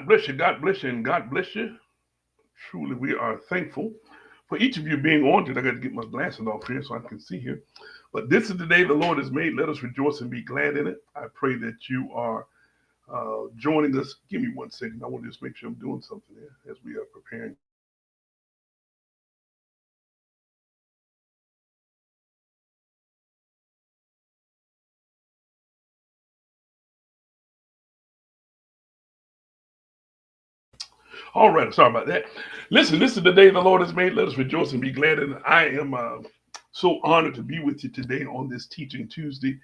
God bless you. God bless you. And God bless you. Truly, we are thankful for each of you being on today. I got to get my glasses off here so I can see here. But this is the day the Lord has made. Let us rejoice and be glad in it. I pray that you are joining us. Give me 1 second. I want to just make sure I'm doing something here as we are preparing. All right, sorry about that. Listen, this is the day the Lord has made. Let us rejoice and be glad in it. I am so honored to be with you today on this Teaching Tuesday.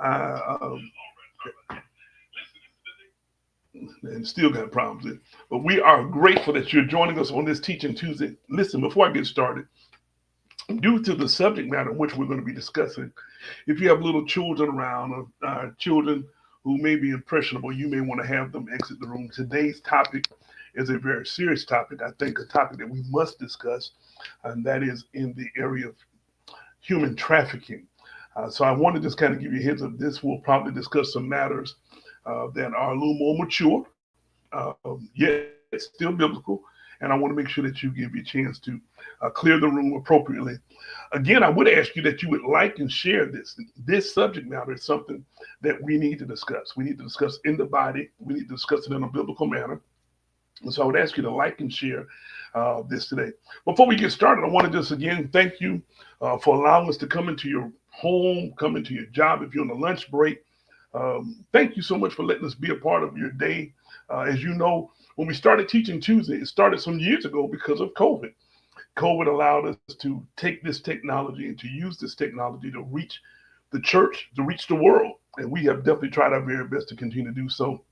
Um, and still got problems with. But we are grateful that you're joining us on this Teaching Tuesday. Listen, before I get started, due to the subject matter which we're going to be discussing, if you have little children around or children who may be impressionable, you may want to have them exit the room. Today's topic is a very serious topic. I think a topic that we must discuss, and that is in the area of human trafficking. So I want to just kind of give you a heads up. This will probably discuss some matters that are a little more mature, yet still biblical. And I want to make sure that you give you a chance to clear the room appropriately. Again, I would ask you that you would like and share this. This subject matter is something that we need to discuss. We need to discuss in the body. We need to discuss it in a biblical manner. And so I would ask you to like and share this today. Before we get started, I want to just again thank you for allowing us to come into your home, come into your job if you're on a lunch break. Thank you so much for letting us be a part of your day. As you know, when we started Teaching Tuesday, it started some years ago because of COVID. COVID allowed us to take this technology and to use this technology to reach the church, to reach the world. And we have definitely tried our very best to continue to do so.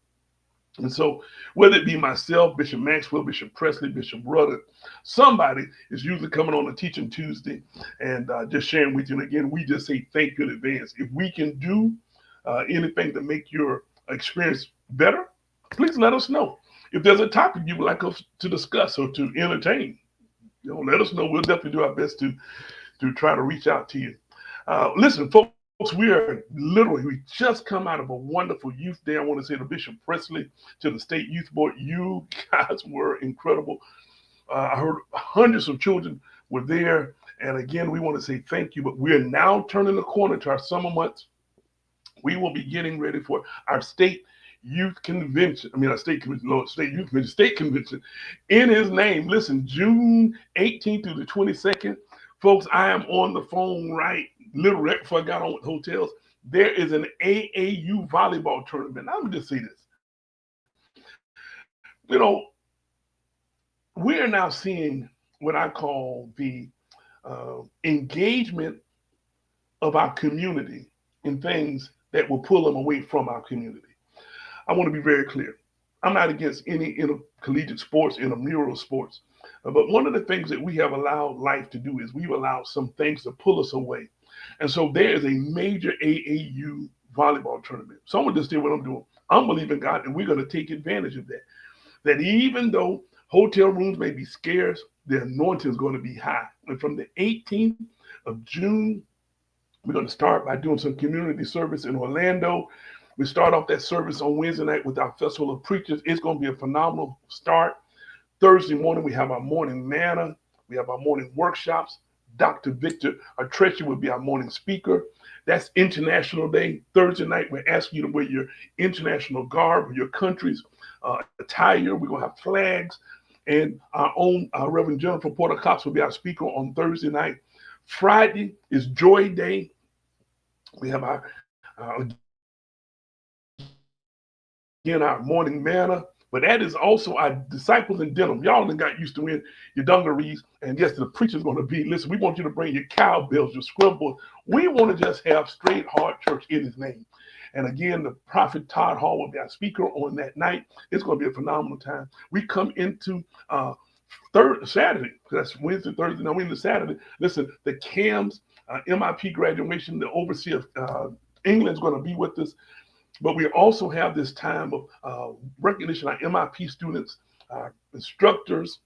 And so, whether it be myself, Bishop Maxwell, Bishop Presley, Bishop Rudder, somebody is usually coming on a Teaching Tuesday and just sharing with you. And again, we just say thank you in advance. If we can do anything to make your experience better, please let us know. If there's a topic you would like us to discuss or to entertain, let us know. We'll definitely do our best to try to reach out to you. Listen, folks, we just come out of a wonderful youth day. I want to say to Bishop Presley, to the State Youth Board, you guys were incredible. I heard hundreds of children were there. And again, we want to say thank you. But we are now turning the corner to our summer months. We will be getting ready for our state youth convention. I mean, our state convention, Lord, state youth convention, state convention in his name. Listen, June 18th through the 22nd. Folks, I am on the phone literally right before I got on with hotels. There is an AAU volleyball tournament. I'm going to just say this. We are now seeing what I call the engagement of our community in things that will pull them away from our community. I want to be very clear. I'm not against any intercollegiate sports, intramural sports. But one of the things that we have allowed life to do is we've allowed some things to pull us away. And so there is a major AAU volleyball tournament. So I'm going to just do what I'm doing. I'm believing God, and we're going to take advantage of that. That even though hotel rooms may be scarce, the anointing is going to be high. And from the 18th of June, we're going to start by doing some community service in Orlando. We start off that service on Wednesday night with our Festival of Preachers. It's going to be a phenomenal start. Thursday morning, we have our morning manna. We have our morning workshops. Dr. Victor Atrechi will be our morning speaker. That's International Day. Thursday night, we're asking you to wear your international garb, your country's attire. We're going to have flags. And our own Reverend Jennifer Porter Cox will be our speaker on Thursday night. Friday is Joy Day. We have our morning manna. But that is also our disciples in denim. Y'all done got used to wearing your dungarees. And yes, the preacher's going to be, listen, we want you to bring your cowbells, your scrubbles. We want to just have straight, hard church in his name. And again, the prophet Todd Hall will be our speaker on that night. It's going to be a phenomenal time. We come into Saturday. That's Wednesday, Thursday. Now we're into Saturday. Listen, the CAMS MIP graduation, the overseer of England is going to be with us. But we also have this time of recognition of our MIP students, instructors.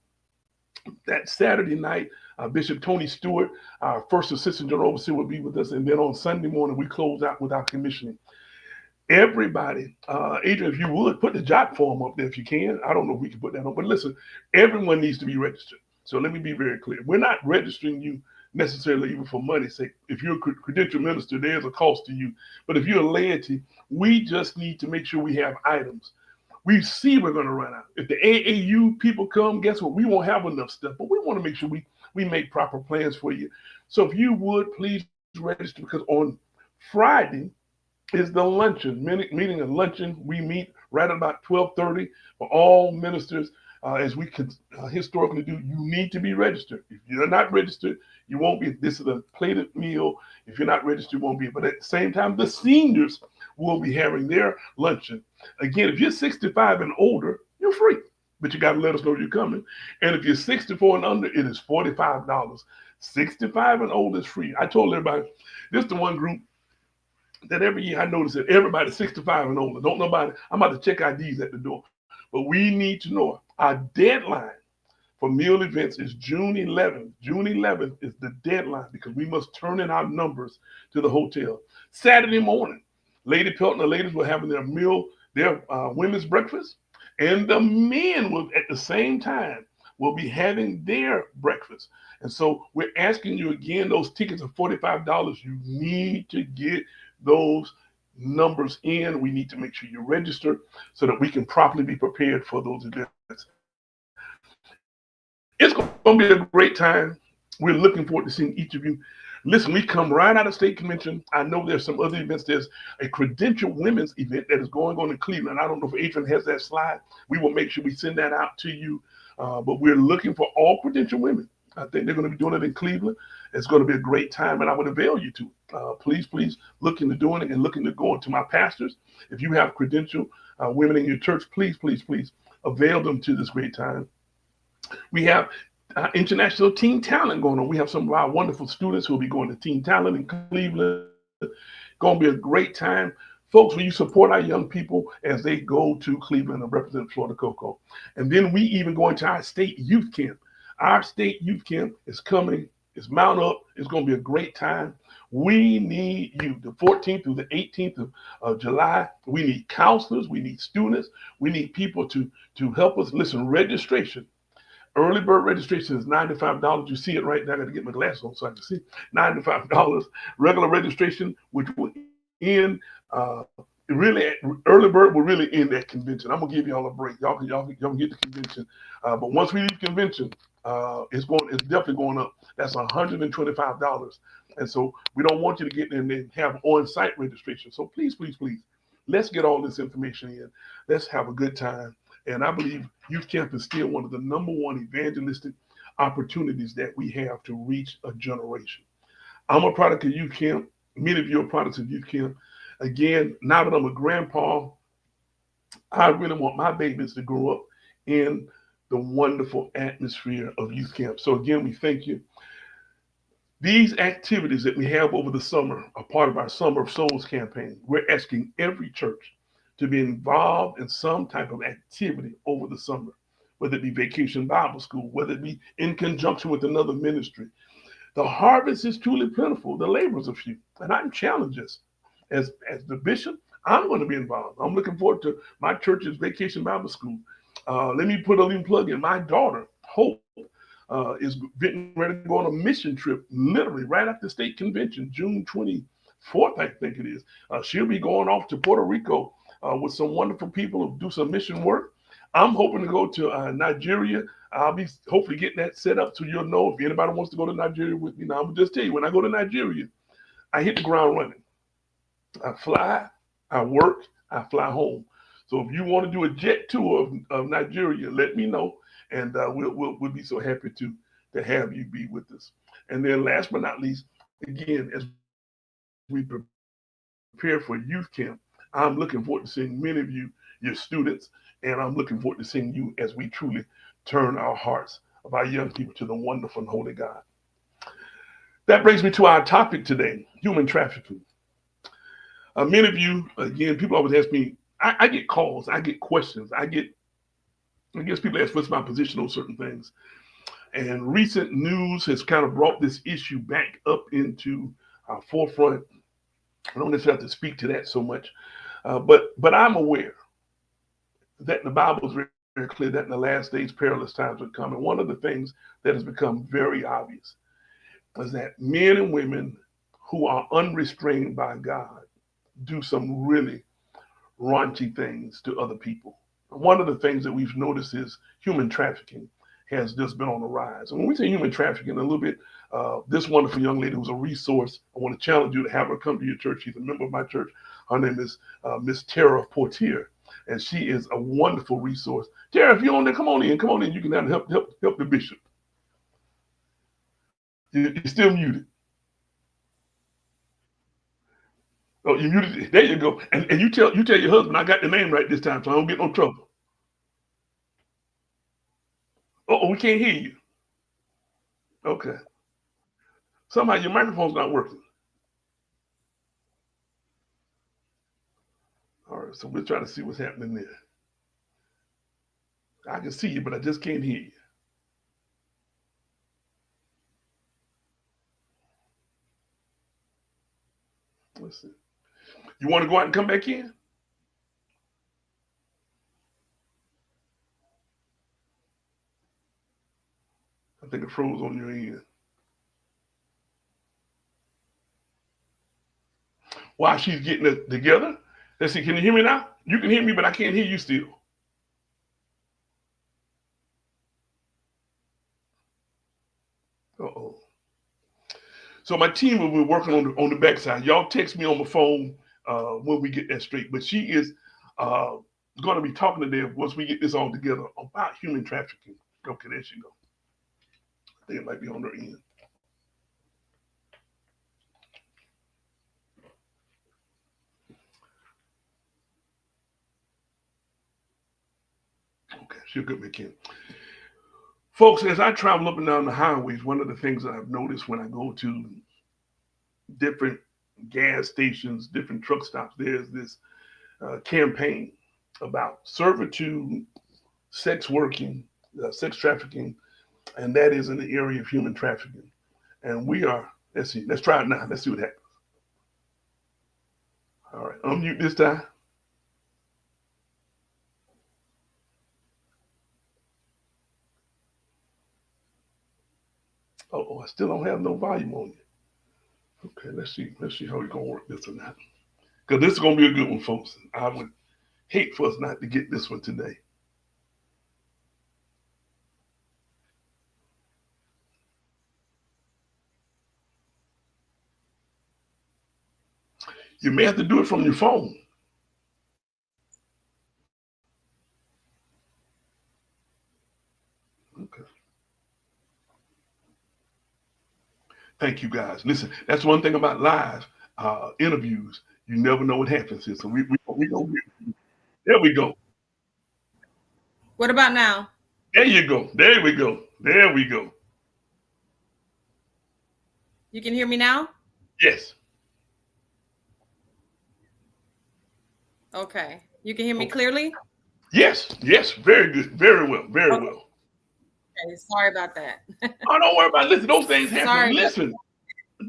That Saturday night, Bishop Tony Stewart, our first assistant general overseer, will be with us. And then on Sunday morning, we close out with our commissioning. Everybody, Adrian, if you would put the jot form up there if you can. I don't know if we can put that on, but listen, everyone needs to be registered. So let me be very clear. We're not registering you necessarily even for money's sake. If you're a credential minister, there's a cost to you. But if you're a laity, we just need to make sure we have items. We see we're going to run out. If the AAU people come, guess what? We won't have enough stuff, but we want to make sure we make proper plans for you. So if you would please register, because on Friday is the luncheon, meeting a luncheon. We meet right about 12:30 for all ministers, as we can historically do. You need to be registered. If you're not registered, you won't be. This is a plated meal. If you're not registered, you won't be. But at the same time, the seniors will be having their luncheon. Again, if you're 65 and older, you're free. But you got to let us know you're coming. And if you're 64 and under, it is $45. 65 and older is free. I told everybody, this is the one group that every year I notice that everybody 65 and older. Don't nobody, I'm about to check IDs at the door. But we need to know our deadline for meal events is June 11th. June 11th is the deadline because we must turn in our numbers to the hotel. Saturday morning, Lady Pelt and the ladies were having their meal, their women's breakfast, and the men will at the same time will be having their breakfast. And so we're asking you again, those tickets are $45. You need to get those numbers in. We need to make sure you register so that we can properly be prepared for those events. It's going to be a great time. We're looking forward to seeing each of you. Listen, we come right out of state convention. I know there's some other events. There's a credential women's event that is going on in Cleveland. I don't know if Adrian has that slide. We will make sure we send that out to you. But we're looking for all credential women. I think they're going to be doing it in Cleveland. It's going to be a great time, and I would avail you to it. Please look into doing it and look into going to my pastors. If you have credential women in your church, please avail them to this great time. We have international teen talent going on. We have some of our wonderful students who will be going to teen talent in Cleveland. Going to be a great time. Folks, will you support our young people as they go to Cleveland and represent Florida Cocoa? And then we even go into our state youth camp. Our state youth camp is coming. It's mount up. It's going to be a great time. We need you the 14th through the 18th of July. We need counselors. We need students. We need people to help us. Listen, registration. Early bird registration is $95. You see it right now. I got to get my glasses on so I can see. $95. Regular registration, which will end really early bird will really end that convention. I'm gonna give y'all a break. Y'all can get the convention. But once we leave convention, it's definitely going up. That's $125. And so we don't want you to get in and have on-site registration. So please, let's get all this information in. Let's have a good time. And I believe youth camp is still one of the number one evangelistic opportunities that we have to reach a generation. I'm a product of youth camp. Many of you are products of youth camp. Again, now that I'm a grandpa, I really want my babies to grow up in the wonderful atmosphere of youth camp. So again, we thank you. These activities that we have over the summer are part of our Summer of Souls campaign. We're asking every church to be involved in some type of activity over the summer, whether it be Vacation Bible School, whether it be in conjunction with another ministry. The harvest is truly plentiful. The laborers are few. And I'm challenged as the bishop. I'm going to be involved. I'm looking forward to my church's Vacation Bible School. Let me put a little plug in. My daughter, Hope, is getting ready to go on a mission trip, literally right after state convention, June 24th, I think it is. She'll be going off to Puerto Rico with some wonderful people who do some mission work. I'm hoping to go to Nigeria. I'll be hopefully getting that set up so you'll know if anybody wants to go to Nigeria with me. Now, I'm going to just tell you, when I go to Nigeria, I hit the ground running. I fly, I work, I fly home. So if you want to do a jet tour of Nigeria, let me know, and we'll be so happy to have you be with us. And then last but not least, again, as we prepare for youth camp, I'm looking forward to seeing many of you, your students, and I'm looking forward to seeing you as we truly turn our hearts of our young people to the wonderful and holy God. That brings me to our topic today, human trafficking. Many of you, again, people always ask me, I get calls, I get questions, I guess people ask what's my position on certain things. And recent news has kind of brought this issue back up into our forefront. I don't necessarily have to speak to that so much. But I'm aware that the Bible is very clear that in the last days perilous times would come. And one of the things that has become very obvious is that men and women who are unrestrained by God do some really raunchy things to other people. One of the things that we've noticed is human trafficking has just been on the rise. And when we say human trafficking, a little bit, this wonderful young lady who's a resource, I want to challenge you to have her come to your church. She's a member of my church. Her name is Miss Tara Portier, and she is a wonderful resource. Tara, if you're on there, come on in. Come on in. You can help the bishop. You're still muted. Oh, you muted it. There you go. And you tell your husband I got the name right this time, so I don't get no trouble. Oh, we can't hear you. Okay. Somehow your microphone's not working. All right, so we're trying to see what's happening there. I can see you, but I just can't hear you. Let's see. You want to go out and come back in? I think it froze on your end. While she's getting it together, let's see. Can you hear me now? You can hear me, but I can't hear you still. Uh-oh. So my team will be working on the backside. Y'all text me on my phone when we get that straight. But she is uh, going to be talking to them once we get this all together about human trafficking. Okay, there she go. I think it might be on her end. Okay, she'll get back in. Folks, as I travel up and down the highways, one of the things that I've noticed when I go to different gas stations, different truck stops, there's this campaign about servitude, sex working, sex trafficking, and that is in the area of human trafficking. And we are, let's see, let's try it now. Let's see what happens. All right, unmute this time. Oh, I still don't have no volume on you. Okay, let's see how we're gonna work this one out. Because this is gonna be a good one, folks. I would hate for us not to get this one today. You may have to do it from your phone. Okay. Thank you guys. Listen, that's one thing about live interviews. You never know what happens here. So we go. There we go. What about now? There you go. There we go. There we go. You can hear me now? Yes. Okay. You can hear me Okay. clearly? Yes. Yes. Very good. Very well. Very Okay. well. Sorry about that. Oh, don't worry about it. Listen, those things happen. Sorry about Listen,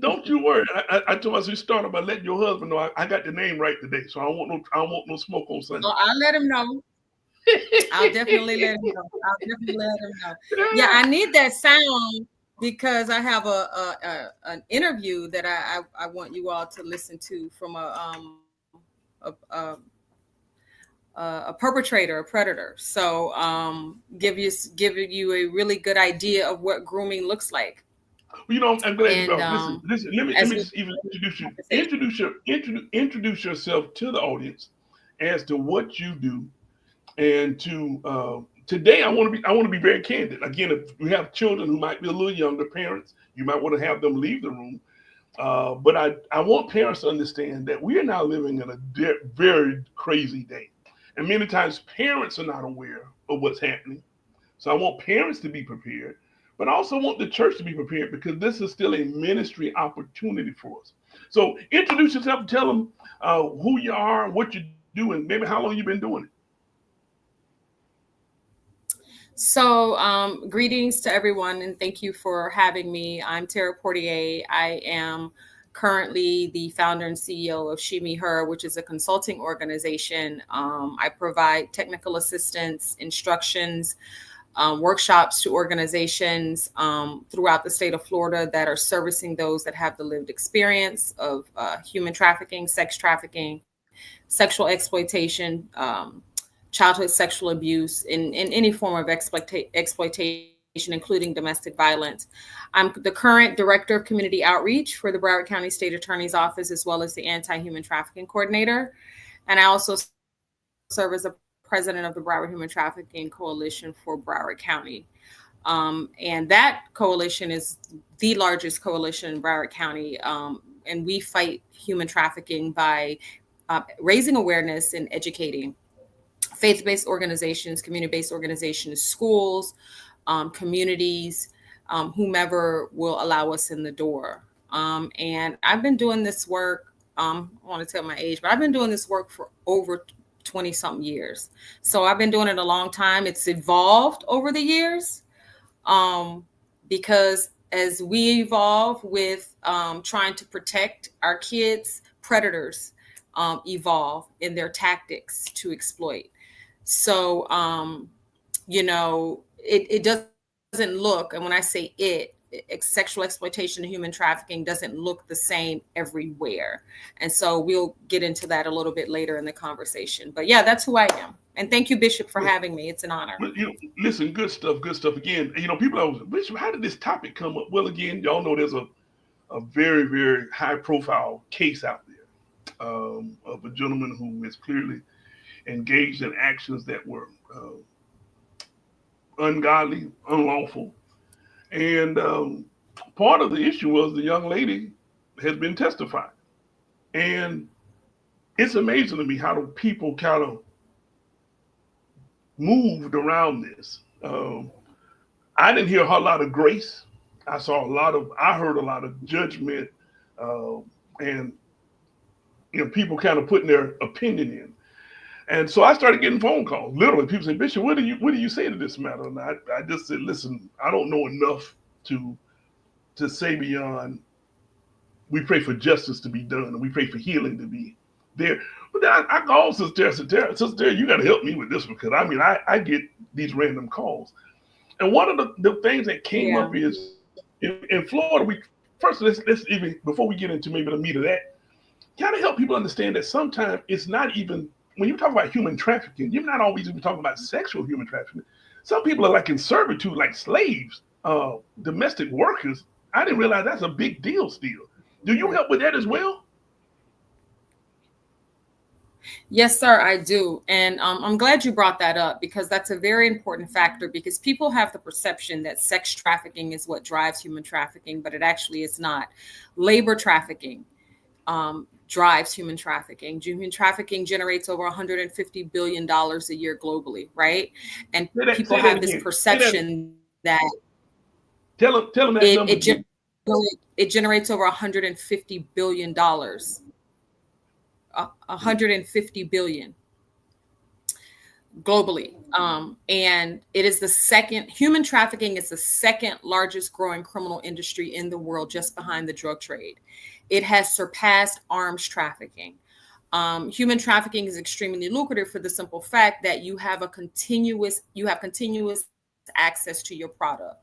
don't you worry. I told myself start by letting your husband know I got the name right today, so I don't want no smoke on Sunday. Oh, I'll let him know. I'll definitely let him know. I'll definitely let him know. Yeah, I need that sound because I have an interview that I want you all to listen to from a perpetrator, a predator. So give you a really good idea of what grooming looks like. I'm glad you And brought. Listen. Let as me we just even introduce you. conversation. Introduce yourself to the audience as to what you do, and to today I want to be very candid. Again, if you have children who might be a little younger, parents, you might want to have them leave the room. But I want parents to understand that we are now living in a very crazy day, and many times parents are not aware of what's happening. So I want parents to be prepared, but I also want the church to be prepared because this is still a ministry opportunity for us. So introduce yourself, tell them who you are, what you do, and maybe how long you've been doing it. So, greetings to everyone, and thank you for having me. I'm Tara Portier. I am currently the founder and CEO of She Me Her, which is a consulting organization. I provide technical assistance, instructions, workshops to organizations throughout the state of Florida that are servicing those that have the lived experience of human trafficking, sexual exploitation, childhood sexual abuse, in any form of exploitation, including domestic violence. I'm the current director of community outreach for the Broward County State Attorney's Office, as well as the anti-human trafficking coordinator. And I also serve as a president of the Broward Human Trafficking Coalition for Broward County. And that coalition is the largest coalition in Broward County. And we fight human trafficking by raising awareness and educating faith-based organizations, community-based organizations, schools, communities, whomever will allow us in the door. And I've been doing this work, I want to tell my age, but I've been doing this work for over 20 something years. So I've been doing it a long time. It's evolved over the years, because as we evolve with trying to protect our kids, predators evolve in their tactics to exploit. So, it doesn't look, and when I say sexual exploitation and human trafficking doesn't look the same everywhere. And so we'll get into that a little bit later in the conversation. But yeah, that's who I am. And thank you, Bishop, for having me. It's an honor. Listen, good stuff, good stuff. Again, people always, Bishop, how did this topic come up? Well, again, y'all know there's a very, very high profile case out there of a gentleman who is clearly engaged in actions that were ungodly, unlawful. And part of the issue was the young lady has been testifying. And it's amazing to me how the people kind of moved around this. I didn't hear a whole lot of grace. I heard a lot of judgment, and people kind of putting their opinion in. And so I started getting phone calls. Literally, people say, Bishop, what do you say to this matter? And I just said, listen, I don't know enough to say beyond. We pray for justice to be done, and we pray for healing to be there. But then I called Sister Terry, you got to help me with this, because I get these random calls. And one of the things that came up is in Florida. Let's even, before we get into maybe the meat of that, got to help people understand that sometimes it's not even, when you talk about human trafficking, you're not always even talking about sexual human trafficking. Some people are like in servitude, like slaves, domestic workers. I didn't realize that's a big deal still. Do you help with that as well? Yes, sir, I do. And I'm glad you brought that up, because that's a very important factor, because people have the perception that sex trafficking is what drives human trafficking, but it actually is not. Labor trafficking drives human trafficking. Human trafficking generates over $150 billion a year globally, right? And people have this perception that tell them that number. It generates over $150 billion. 150 billion globally. And it is human trafficking is the second largest growing criminal industry in the world, just behind the drug trade. It has surpassed arms trafficking. Human trafficking is extremely lucrative for the simple fact that you have continuous access to your product.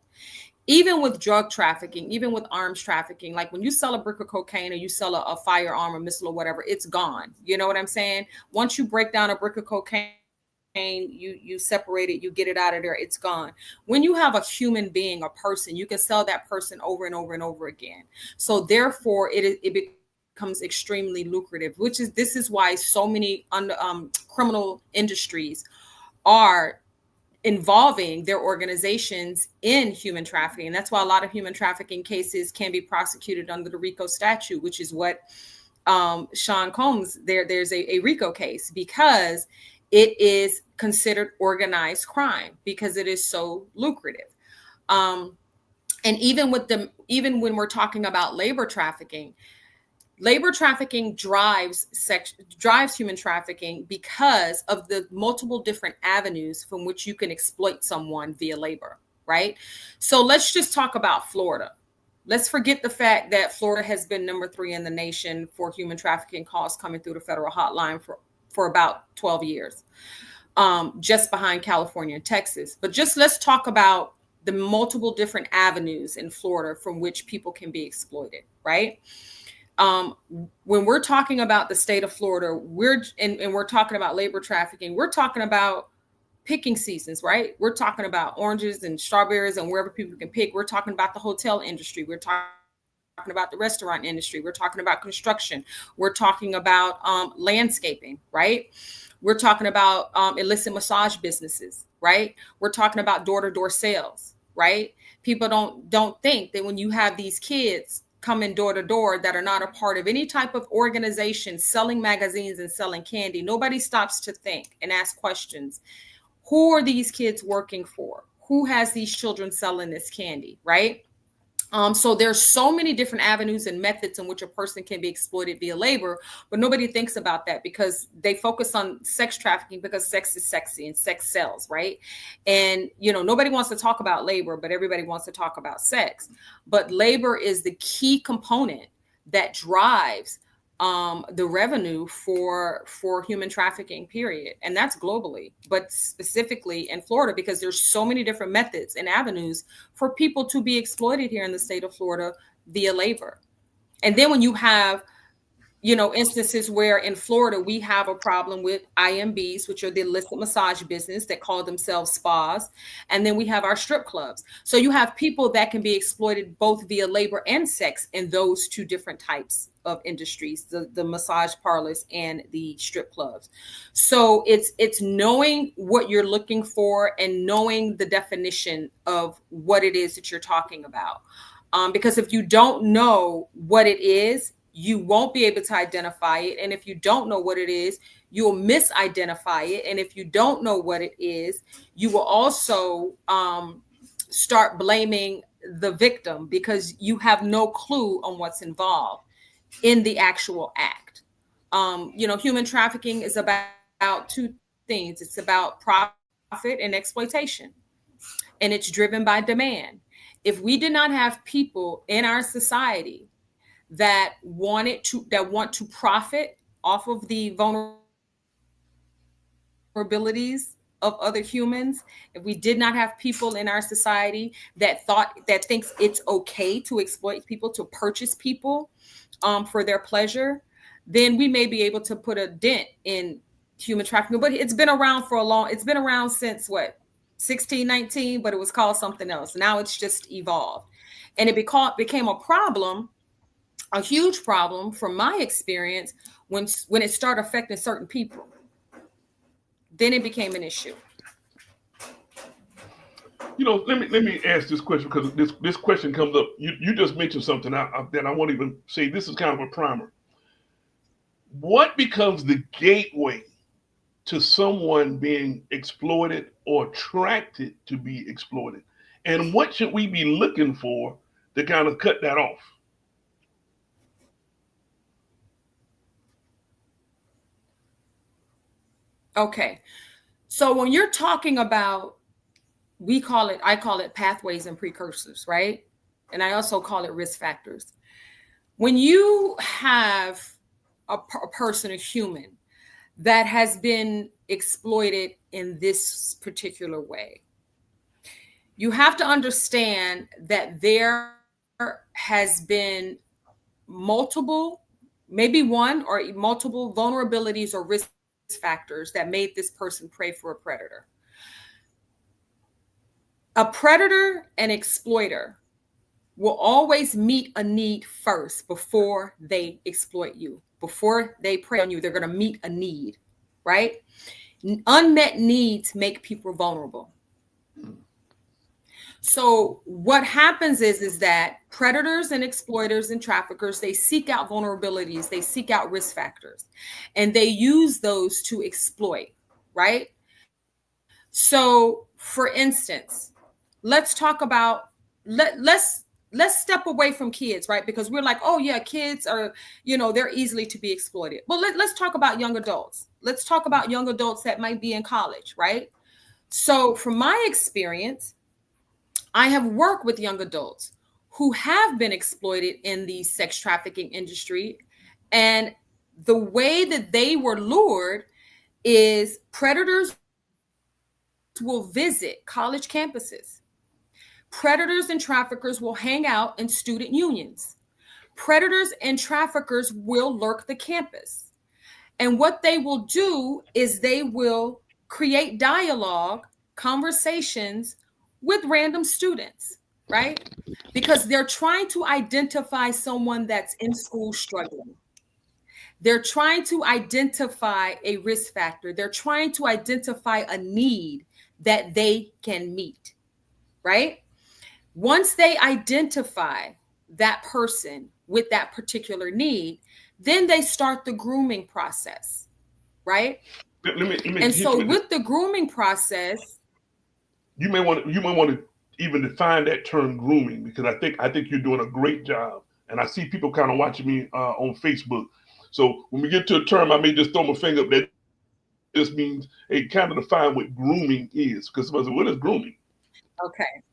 Even with drug trafficking, even with arms trafficking, like when you sell a brick of cocaine or you sell a firearm or missile or whatever, it's gone. You know what I'm saying? Once you break down a brick of cocaine, you separate it, you get it out of there, it's gone. When you have a human being, a person, you can sell that person over and over and over again. So therefore, it becomes extremely lucrative, this is why so many criminal industries are involving their organizations in human trafficking. And that's why a lot of human trafficking cases can be prosecuted under the RICO statute, which is what Sean Combs, there's a RICO case, because it is considered organized crime because it is so lucrative. And even when we're talking about labor trafficking drives human trafficking because of the multiple different avenues from which you can exploit someone via labor, right? So let's just talk about Florida. Let's forget the fact that Florida has been number 3 in the nation for human trafficking calls coming through the federal hotline for about 12 years, just behind California and Texas. But just let's talk about the multiple different avenues in Florida from which people can be exploited, right? Um, when we're talking about the state of Florida, and we're talking about labor trafficking, we're talking about picking seasons, right? We're talking about oranges and strawberries and wherever people can pick. We're talking about the hotel industry. We're talking about the restaurant industry. We're talking about construction. We're talking about landscaping, right? We're talking about illicit massage businesses, right? We're talking about door-to-door sales, right? People don't think that when you have these kids coming door to door that are not a part of any type of organization selling magazines and selling candy, nobody stops to think and ask questions. Who are these kids working for? Who has these children selling this candy, right? So there's so many different avenues and methods in which a person can be exploited via labor, but nobody thinks about that because they focus on sex trafficking because sex is sexy and sex sells, right? And nobody wants to talk about labor, but everybody wants to talk about sex. But labor is the key component that drives the revenue for human trafficking, period. And that's globally, but specifically in Florida, because there's so many different methods and avenues for people to be exploited here in the state of Florida via labor. And then when you have instances where in Florida we have a problem with IMBs, which are the illicit massage business that call themselves spas. And then we have our strip clubs. So you have people that can be exploited both via labor and sex in those two different types of industries, the massage parlors and the strip clubs. So it's knowing what you're looking for and knowing the definition of what it is that you're talking about. Because if you don't know what it is, you won't be able to identify it. And if you don't know what it is, you'll misidentify it. And if you don't know what it is, you will also start blaming the victim because you have no clue on what's involved in the actual act. Human trafficking is about two things. It's about profit and exploitation, and it's driven by demand. If we did not have people in our society that want to profit off of the vulnerabilities of other humans, if we did not have people in our society that thinks it's okay to exploit people, to purchase people for their pleasure, then we may be able to put a dent in human trafficking. But it's been around it's been around since 1619, but it was called something else. Now it's just evolved. And it became a problem, a huge problem from my experience when it started affecting certain people. Then it became an issue. Let me ask this question because this question comes up. You just mentioned something that I won't even say. This is kind of a primer. What becomes the gateway to someone being exploited or attracted to be exploited? And what should we be looking for to kind of cut that off? Okay. So when you're talking about, I call it pathways and precursors, right? And I also call it risk factors. When you have a person, a human, that has been exploited in this particular way, you have to understand that there has been multiple, maybe one or multiple vulnerabilities or risk factors that made this person prey for a predator. A predator and exploiter will always meet a need first before they exploit you. Before they prey on you, they're going to meet a need, right? Unmet needs make people vulnerable. So what happens is that predators and exploiters and traffickers, they seek out vulnerabilities, they seek out risk factors, and they use those to exploit, right? So for instance, let's talk about let's step away from kids, right? Because we're like, oh yeah, kids are, they're easily to be exploited. But let's talk about young adults. Let's talk about young adults that might be in college, right? So from my experience, I have worked with young adults who have been exploited in the sex trafficking industry. And the way that they were lured is predators will visit college campuses. Predators and traffickers will hang out in student unions. Predators and traffickers will lurk the campus. And what they will do is they will create dialogue, conversations with random students, right? Because they're trying to identify someone that's in school struggling. They're trying to identify a risk factor. They're trying to identify a need that they can meet, right? Once they identify that person with that particular need, then they start the grooming process, right? Let me And hit you so with this. with the grooming process, You may want to even define that term grooming, because I think you're doing a great job, and I see people kind of watching me on Facebook. So when we get to a term, I may just throw my finger up. That just means a kind of define what grooming is, because somebody said, "What is grooming?" okay.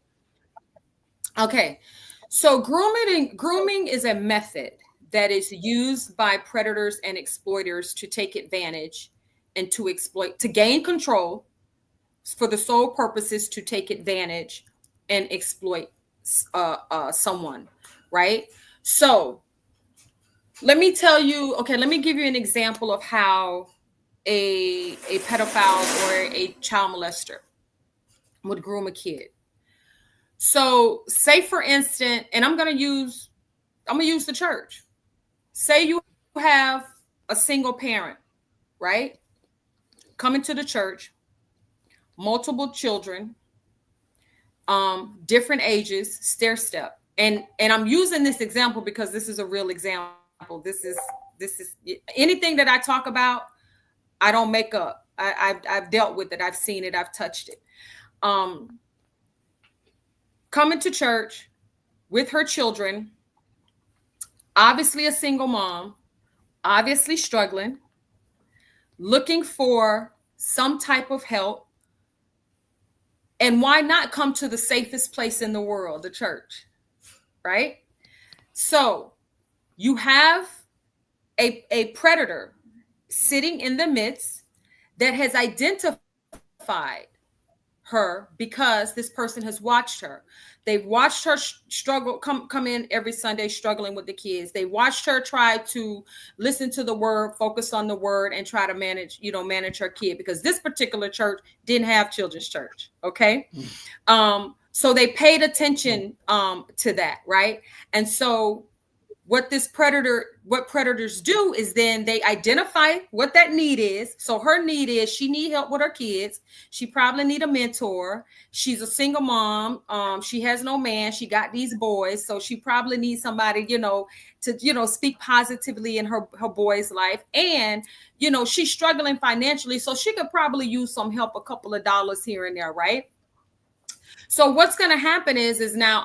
Okay. So grooming is a method that is used by predators and exploiters to take advantage and to exploit, to gain control for the sole purposes to take advantage and exploit someone, right? So let me give you an example of how a pedophile or a child molester would groom a kid. So say for instance, and I'm gonna use the church. Say you have a single parent, right? Coming to the church, multiple children, different ages, stair step. And I'm using this example because this is a real example. This is anything that I talk about, I don't make up. I've dealt with it. I've seen it. I've touched it. Um, Coming to church with her children, obviously a single mom, obviously struggling, looking for some type of help. And why not come to the safest place in the world, the church, right? So you have a predator sitting in the midst that has identified her because this person has watched her. They've watched her struggle, come in every Sunday struggling with the kids. They watched her try to listen to the word, focus on the word, and try to manage her kid, because this particular church didn't have children's church. Okay. So they paid attention to that, right? And so what predators do is then they identify what that need is. So her need is, she need help with her kids. She probably need a mentor. She's a single mom. She has no man. She got these boys. So she probably needs somebody, to, speak positively in her boy's life. And, she's struggling financially. So she could probably use some help, a couple of dollars here and there, right? So what's going to happen is now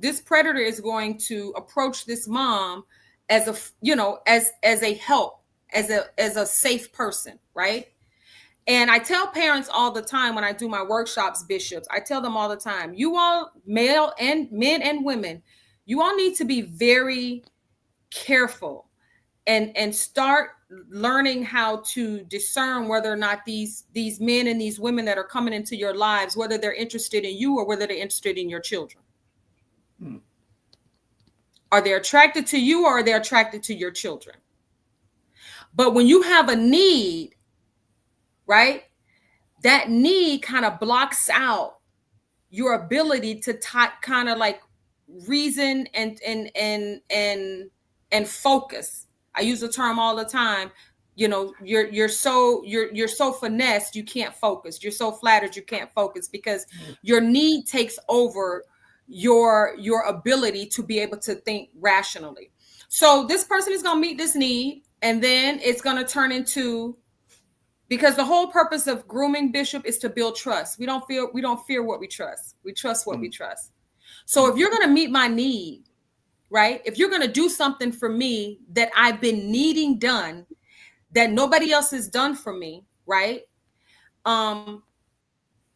this predator is going to approach this mom as as a help, as a safe person, right? And I tell parents all the time when I do my workshops, bishops, I tell them all the time, you all, male and men and women, you all need to be very careful and start learning how to discern whether or not these men and these women that are coming into your lives, whether they're interested in you or whether they're interested in your children. Are they attracted to you or are they attracted to your children? But when you have a need, right, that need kind of blocks out your ability to kind of like reason and focus. I use the term all the time. You're so finessed you can't focus. You're so flattered you can't focus because your need takes over your ability to be able to think rationally. So this person is going to meet this need, and then it's going to turn into, because the whole purpose of grooming, Bishop, is to build trust. We don't fear what we trust. We trust what we trust. So if you're going to meet my need, right? If you're going to do something for me that I've been needing done, that nobody else has done for me, right?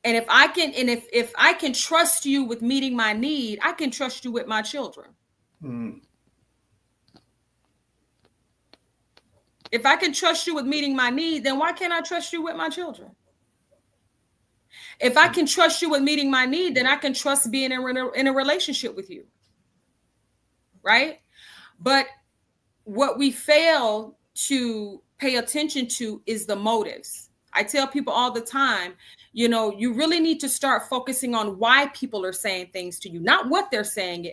And if I can trust you with meeting my need, I can trust you with my children. Mm. If I can trust you with meeting my need, then why can't I trust you with my children? If I can trust you with meeting my need, then I can trust being in a relationship with you. Right? But what we fail to pay attention to is the motives. I tell people all the time, you really need to start focusing on why people are saying things to you, not what they're saying,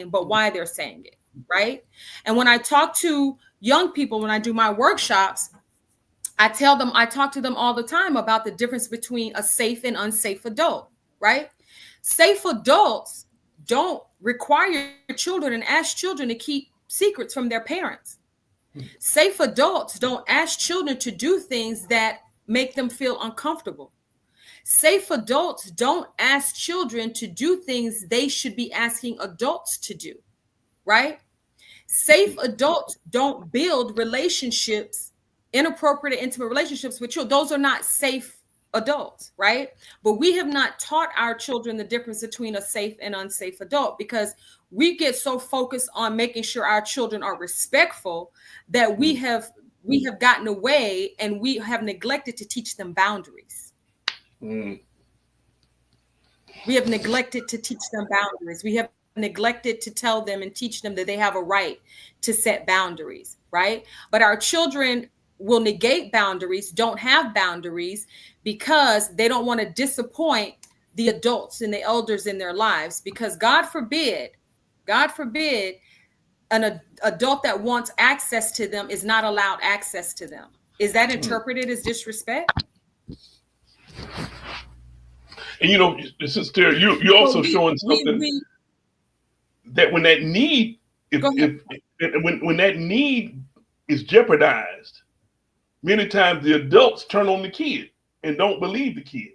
but why they're saying it, right? And when I talk to young people, when I do my workshops, I talk to them all the time about the difference between a safe and unsafe adult, right? Safe adults don't require children and ask children to keep secrets from their parents. Safe adults don't ask children to do things that make them feel uncomfortable. Safe adults don't ask children to do things they should be asking adults to do, right? Safe adults don't build relationships, inappropriate, intimate relationships with children. Those are not safe adults, right? But we have not taught our children the difference between a safe and unsafe adult because we get so focused on making sure our children are respectful that we have gotten away and we have neglected to teach them boundaries. Mm. We have neglected to teach them boundaries. We have neglected to tell them and teach them that they have a right to set boundaries, right? But our children will negate boundaries, don't have boundaries because they don't want to disappoint the adults and the elders in their lives. Because God forbid, an adult that wants access to them is not allowed access to them. Is that interpreted as disrespect? And Sister, you're also showing something that when that need, when that need is jeopardized, many times the adults turn on the kid and don't believe the kid.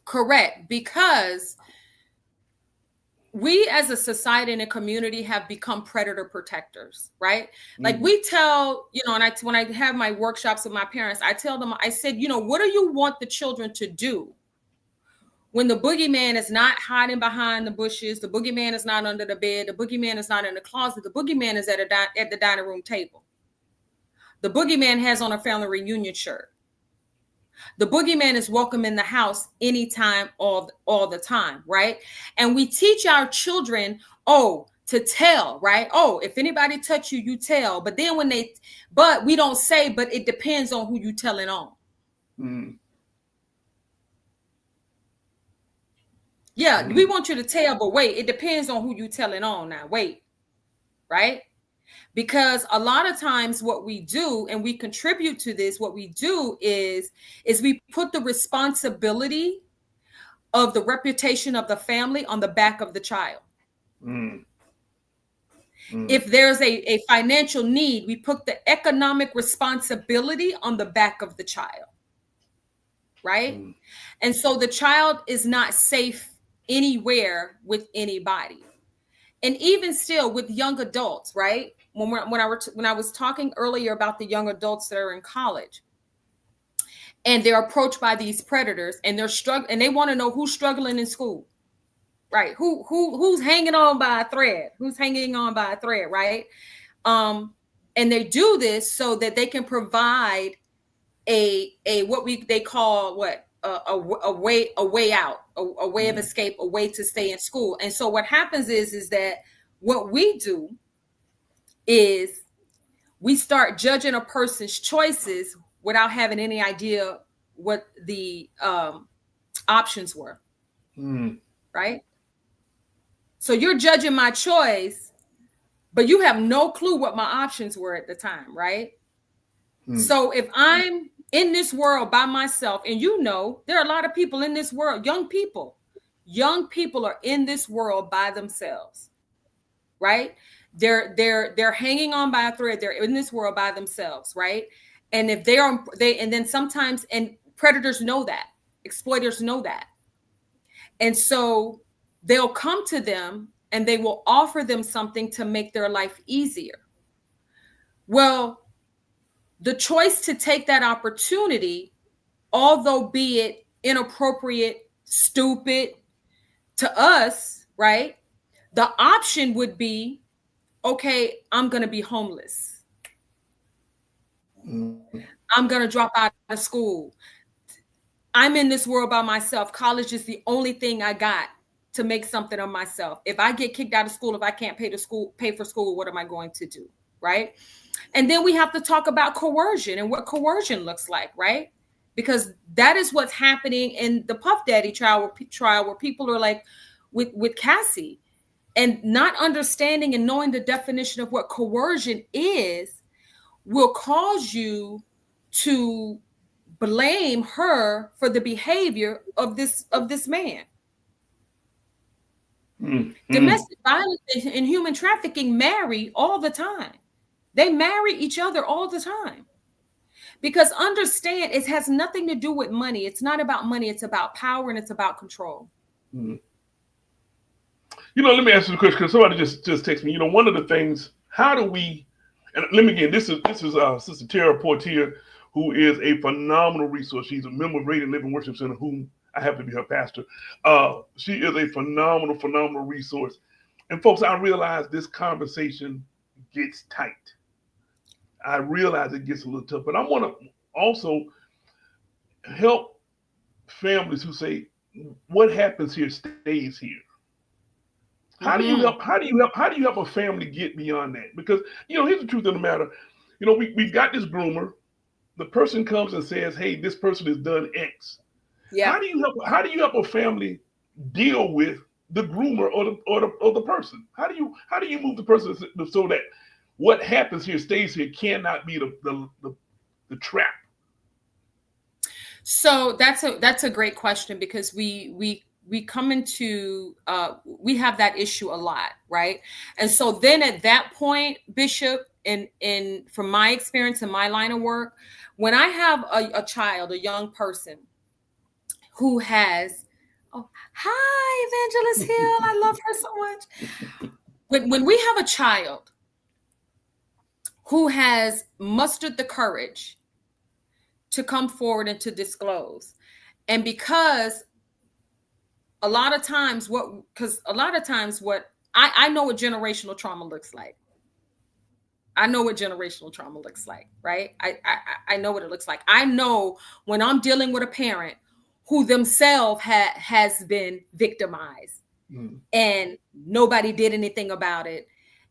Correct. Because we as a society and a community have become predator protectors, right? Like we tell, and when I have my workshops with my parents, I tell them, I said, what do you want the children to do when the boogeyman is not hiding behind the bushes, the boogeyman is not under the bed, the boogeyman is not in the closet, the boogeyman is at the dining room table. The boogeyman has on a family reunion shirt. The boogeyman is welcome in the house anytime, all the time, right? And we teach our children, to tell, right? If anybody touch you, you tell. But then but we don't say, but it depends on who you telling on. Mm. Yeah, we want you to tell, but wait, it depends on who you telling on now. Wait, right? Because a lot of times what we do, and we contribute to this, what we do is we put the responsibility of the reputation of the family on the back of the child. Mm. Mm. If there's a financial need, we put the economic responsibility on the back of the child, right? Mm. And so the child is not safe anywhere with anybody. And even still with young adults, right? When I was talking earlier about the young adults that are in college and they're approached by these predators and they're struggling and they want to know who's struggling in school, right? Who's hanging on by a thread? Who's hanging on by a thread, right? And they do this so that they can provide a they call a way out, a way of escape, a way to stay in school. And so what happens is that what we do is we start judging a person's choices without having any idea what the options were. Right? So you're judging my choice, but you have no clue what my options were at the time, right? So if I'm in this world by myself, and there are a lot of people in this world, young people are in this world by themselves, right? They're hanging on by a thread. They're in this world by themselves, right? And if and then sometimes, and predators know that, exploiters know that. And so they'll come to them and they will offer them something to make their life easier. Well, the choice to take that opportunity, although be it inappropriate, stupid to us, right? The option would be, okay, I'm going to be homeless. Mm. I'm going to drop out of school. I'm in this world by myself. College is the only thing I got to make something of myself. If I get kicked out of school, if I can't pay for school, what am I going to do? Right. And then we have to talk about coercion and what coercion looks like, right? Because that is what's happening in the Puff Daddy trial where people are like with Cassie, and not understanding and knowing the definition of what coercion is will cause you to blame her for the behavior of this man. Domestic violence and human trafficking marry all the time. They marry each other all the time. Because understand, it has nothing to do with money. It's not about money. It's about power and it's about control. Mm. Let me ask you a question because somebody just texted me. One of the things, how do we, and let me again, this is Sister Tara Portier, who is a phenomenal resource. She's a member of Radiant Living Worship Center, whom I happen to be her pastor. She is a phenomenal resource. And folks, I realize this conversation gets tight. I realize it gets a little tough, but I want to also help families who say, what happens here stays here. How do you help? How do you help a family get beyond that? Because here's the truth of the matter. We've got this groomer. The person comes and says, "Hey, this person has done X." Yeah. How do you help a family deal with the groomer or the person? How do you move the person so that what happens here stays here cannot be the trap? So that's a great question, because we come into we have that issue a lot, right? And so then at that point, Bishop, in from my experience in my line of work, when I have a child, a young person who has, oh, hi, Evangelist Hill, I love her so much. When we have a child who has mustered the courage to come forward and to disclose, and because a lot of times what I know what generational trauma looks like. I know what generational trauma looks like, right? I know what it looks like. I know when I'm dealing with a parent who themselves has been victimized and nobody did anything about it,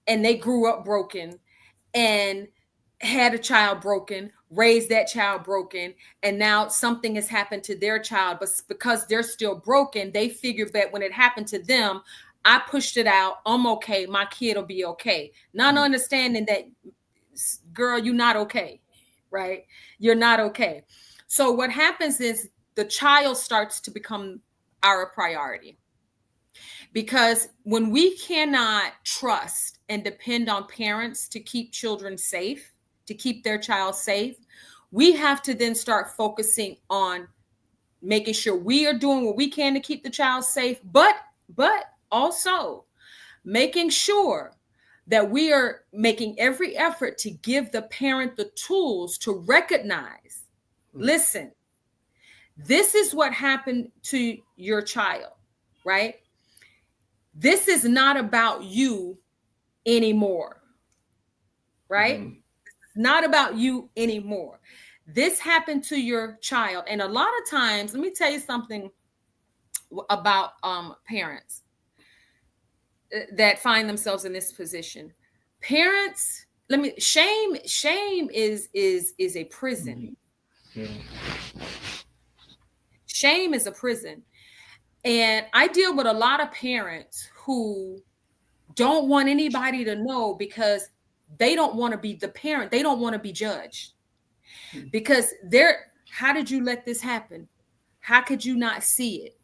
and they grew up broken and had a child broken, raised that child broken, and now something has happened to their child, but because they're still broken, they figure that when it happened to them, I pushed it out, I'm okay, my kid will be okay. Not understanding that, girl, you're not okay, right? You're not okay. So what happens is the child starts to become our priority. Because when we cannot trust and depend on parents to keep children safe, to keep their child safe, we have to then start focusing on making sure we are doing what we can to keep the child safe, but also making sure that we are making every effort to give the parent the tools to recognize, listen, this is what happened to your child, right? This is not about you anymore, right? It's not about you anymore. This happened to your child. And a lot of times, let me tell you something about parents that find themselves in this position. Parents, shame is a prison. Shame is a prison. And I deal with a lot of parents who don't want anybody to know because they don't want to be the parent. They don't want to be judged because how did you let this happen? How could you not see it?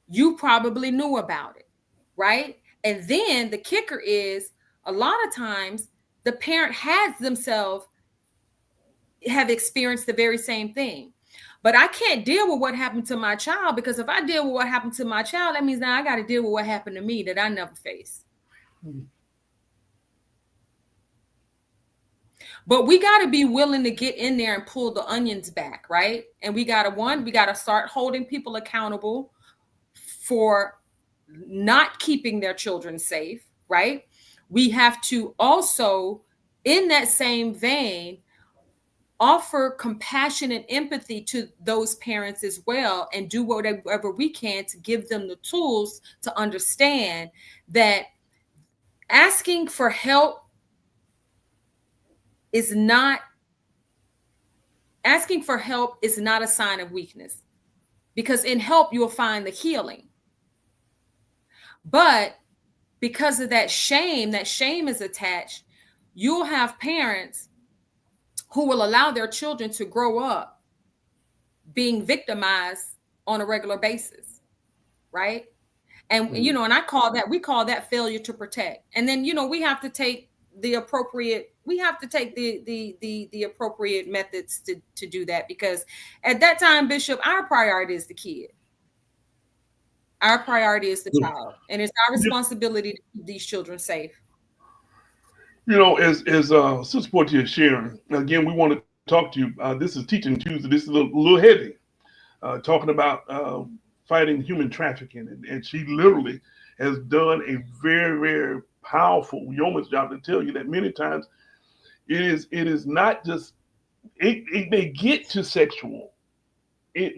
You probably knew about it, right? And then the kicker is a lot of times the parent has themselves have experienced the very same thing. But I can't deal with what happened to my child, because if I deal with what happened to my child, that means now I got to deal with what happened to me that I never faced. But we got to be willing to get in there and pull the onions back, right? And we got to start holding people accountable for not keeping their children safe, right? We have to also, in that same vein, offer compassion and empathy to those parents as well, and do whatever we can to give them the tools to understand that asking for help is not a sign of weakness, because in help you'll find the healing. But because of that shame is attached, you'll have parents who will allow their children to grow up being victimized on a regular basis, right? And and we call that failure to protect. And then we have to take the appropriate methods to do that, because at that time, Bishop, our priority is the kid. Our priority is the child, and it's our responsibility to keep these children safe. As Sister Portia is sharing, again, we want to talk to you. This is Teaching Tuesday. This is a little heavy, talking about fighting human trafficking. And she literally has done a very, very powerful yeoman's job to tell you that many times it is not just, it may get to sexual,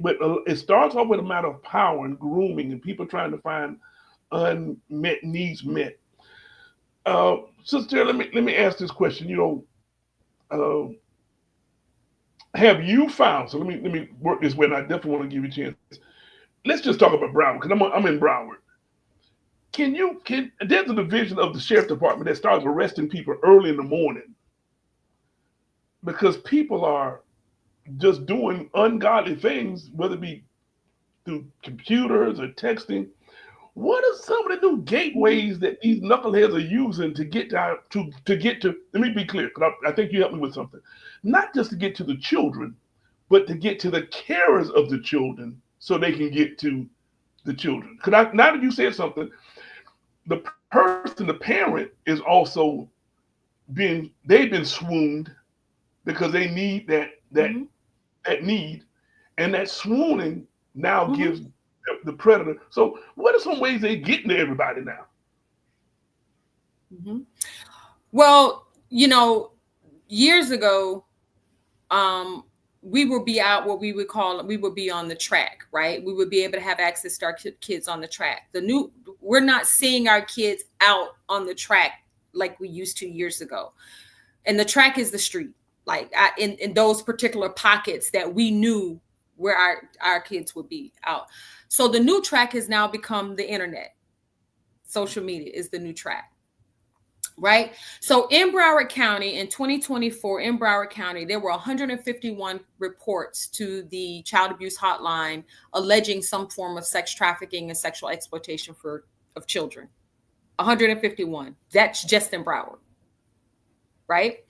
but it starts off with a matter of power and grooming and people trying to find unmet needs met. Sister, let me ask this question. Uh, have you found? So let me work this way, and I definitely want to give you a chance. Let's just talk about Broward, because I'm in Broward. Can there's a division of the sheriff department that starts arresting people early in the morning because people are just doing ungodly things, whether it be through computers or texting. What are some of the new gateways that these knuckleheads are using to get to get to? Let me be clear, because I think you helped me with something. Not just to get to the children, but to get to the carers of the children, so they can get to the children. Because now that you said something, the person, the parent, is also they've been swooned because they need Mm-hmm. that need, and that swooning now Mm-hmm. gives the predator. So, what are some ways they getting to everybody now? Mm-hmm. Well, years ago, um, we would be out what we would be on the track, right? We would be able to have access to our kids on the track. We're not seeing our kids out on the track like we used to years ago. And the track is the street, like in those particular pockets that we knew where our kids would be out. So the new track has now become the internet. Social media is the new track, right? So in Broward County in 2024, in Broward County, there were 151 reports to the child abuse hotline alleging some form of sex trafficking and sexual exploitation of children. 151. That's just in Broward, right?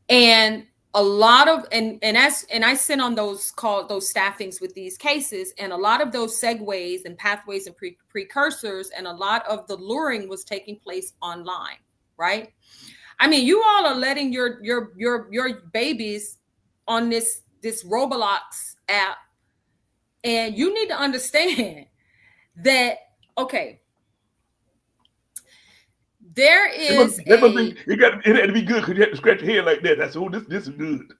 And a lot of and I sent on those staffings with these cases, and a lot of those segues and pathways and precursors, and a lot of the luring was taking place online, right? I mean, you all are letting your babies on this Roblox app, and you need to understand that, okay, there is They must think it had to be good because you had to scratch your head like that. That's this is good.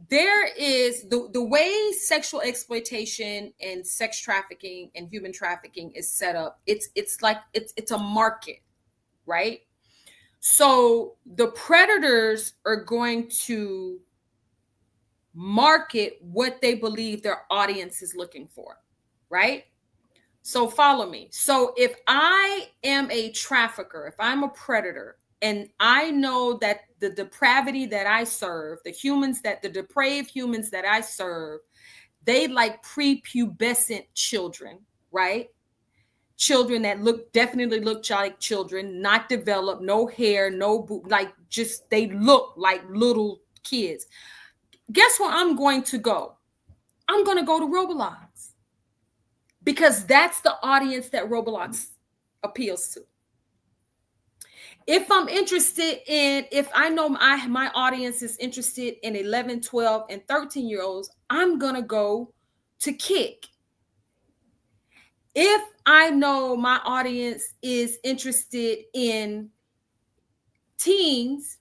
there is the way sexual exploitation and sex trafficking and human trafficking is set up. It's like it's a market, right? So the predators are going to market what they believe their audience is looking for, right? So follow me. So if I am a trafficker, if I'm a predator, and I know that the depravity that I serve, the depraved humans that I serve, they like prepubescent children, right? Children that definitely look like children, not developed, no hair, like just they look like little kids. Guess where I'm going to go? I'm going to go to Roblox, because that's the audience that Roblox appeals to. If I know my audience is interested in 11, 12, and 13-year-olds, I'm going to go to Kick. If I know my audience is interested in teens,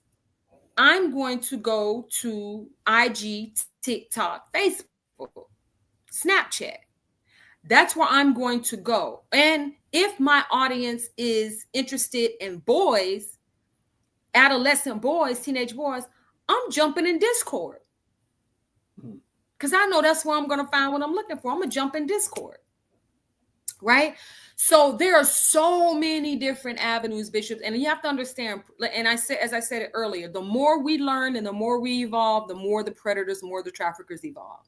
I'm going to go to IG, TikTok, Facebook, Snapchat. That's where I'm going to go. And if my audience is interested in boys, adolescent boys, teenage boys, I'm jumping in Discord. Because I know that's where I'm going to find what I'm looking for. I'm going to jump in Discord. Right? So there are so many different avenues, Bishops, and you have to understand. And as I said it earlier, the more we learn and the more we evolve, the more the predators, the more the traffickers evolve.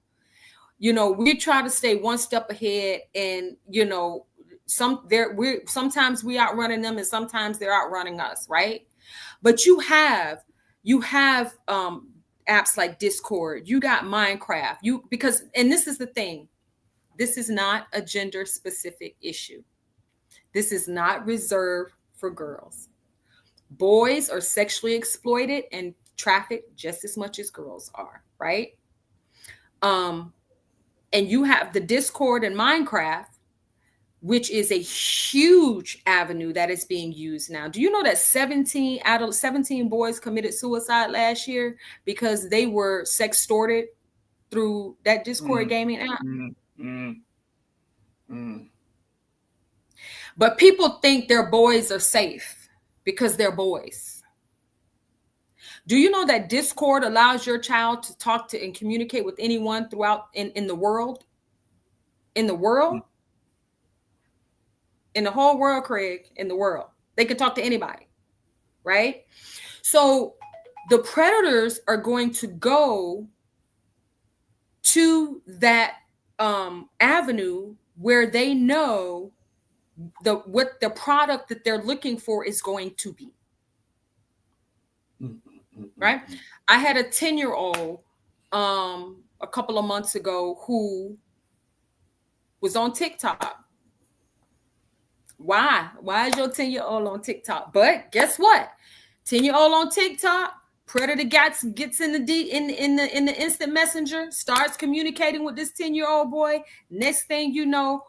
We try to stay one step ahead, and sometimes we outrunning them, and sometimes they're outrunning us, right? But you have apps like Discord, you got Minecraft, and this is the thing. This is not a gender specific issue. This is not reserved for girls. Boys are sexually exploited and trafficked just as much as girls are, right? And you have the Discord and Minecraft, which is a huge avenue that is being used now. Do you know that 17 boys committed suicide last year because they were sextorted through that Discord gaming app? But people think their boys are safe because they're boys. Do you know that Discord allows your child to talk to and communicate with anyone throughout in the world? In the world? In the whole world, Craig, in the world. They can talk to anybody, right? So the predators are going to go to that avenue where they know what the product that they're looking for is going to be. Right? I had a 10-year-old a couple of months ago who was on TikTok. Why is your 10-year-old on TikTok? But guess what? 10-year-old on TikTok, predator gets in the instant messenger, starts communicating with this 10-year-old boy. Next thing you know,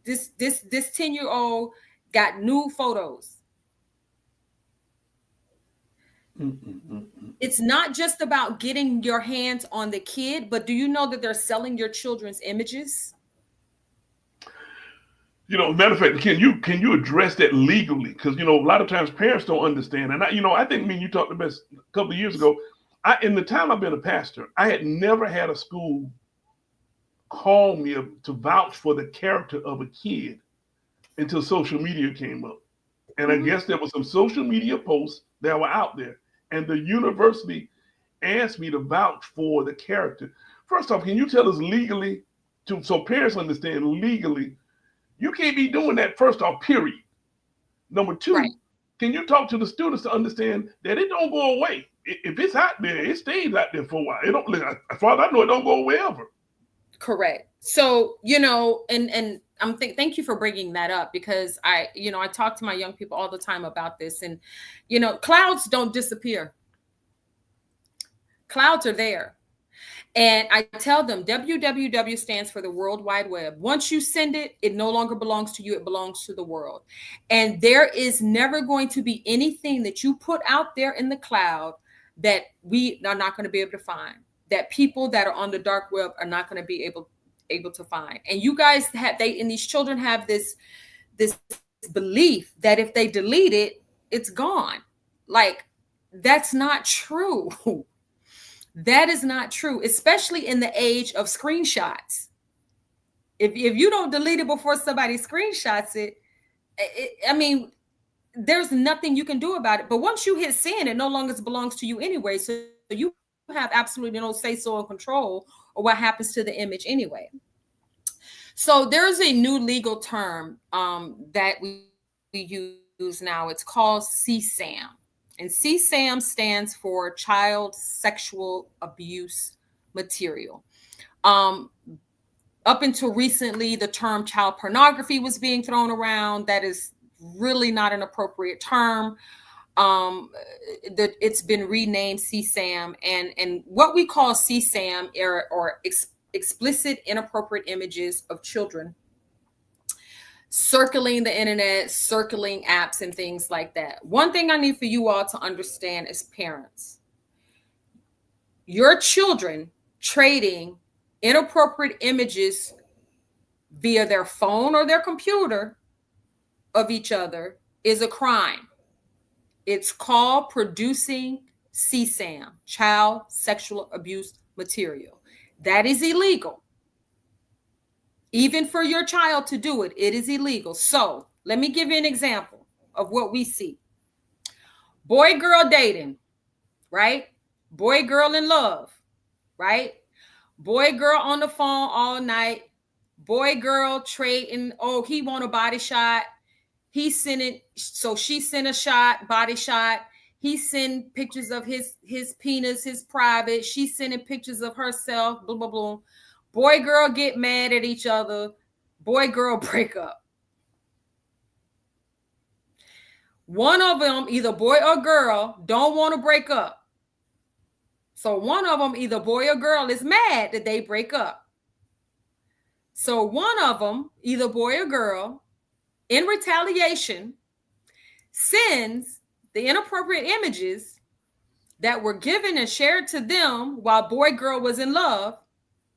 this 10-year-old got nude photos. It's not just about getting your hands on the kid, but do you know that they're selling your children's images? Matter of fact, can you address that legally? Because a lot of times parents don't understand, and I think you talked about a couple of years ago. In the time I've been a pastor, I had never had a school call me to vouch for the character of a kid until social media came up, and I guess there was some social media posts that were out there, and the university asked me to vouch for the character. First off, can you tell us legally, so parents understand legally? You can't be doing that, first off, period. Number two, right. Can you talk to the students to understand that it don't go away? If it's out there, it stays out there for a while. It don't, as far as I know, it don't go away ever. Correct. So, and thank you for bringing that up, because I talk to my young people all the time about this, and, clouds don't disappear. Clouds are there. And I tell them www stands for the World Wide Web. Once you send it, it no longer belongs to you. It belongs to the world. And there is never going to be anything that you put out there in the cloud that we are not going to be able to find, that people that are on the dark web are not going to be able to find. And you guys and these children have this belief that if they delete it, it's gone. Like, that's not true. That is not true, especially in the age of screenshots. If you don't delete it before somebody screenshots it, there's nothing you can do about it. But once you hit send, it no longer belongs to you anyway. So you have absolutely no say-so or control or what happens to the image anyway. So there's a new legal term that we use now. It's called CSAM. And CSAM stands for Child Sexual Abuse Material. Up until recently, the term child pornography was being thrown around. That is really not an appropriate term. um it's been renamed CSAM, and what we call CSAM or explicit inappropriate images of children circling the internet, circling apps and things like that. One thing I need for you all to understand as parents, your children trading inappropriate images via their phone or their computer of each other is a crime. It's called producing CSAM, child sexual abuse material. That is illegal. Even for your child to do it, it is illegal. So let me give you an example of what we see. Boy, girl dating, right? Boy, girl in love, right? Boy, girl on the phone all night. Boy, girl trading. Oh, he want a body shot. He sent it, so she sent a shot, body shot. He sent pictures of his penis, his private. She sending pictures of herself. Blah blah blah. Boy, girl get mad at each other. Boy, girl break up. One of them, either boy or girl, don't want to break up. So one of them, either boy or girl, is mad that they break up. So one of them, either boy or girl, in retaliation, sends the inappropriate images that were given and shared to them while boy girl was in love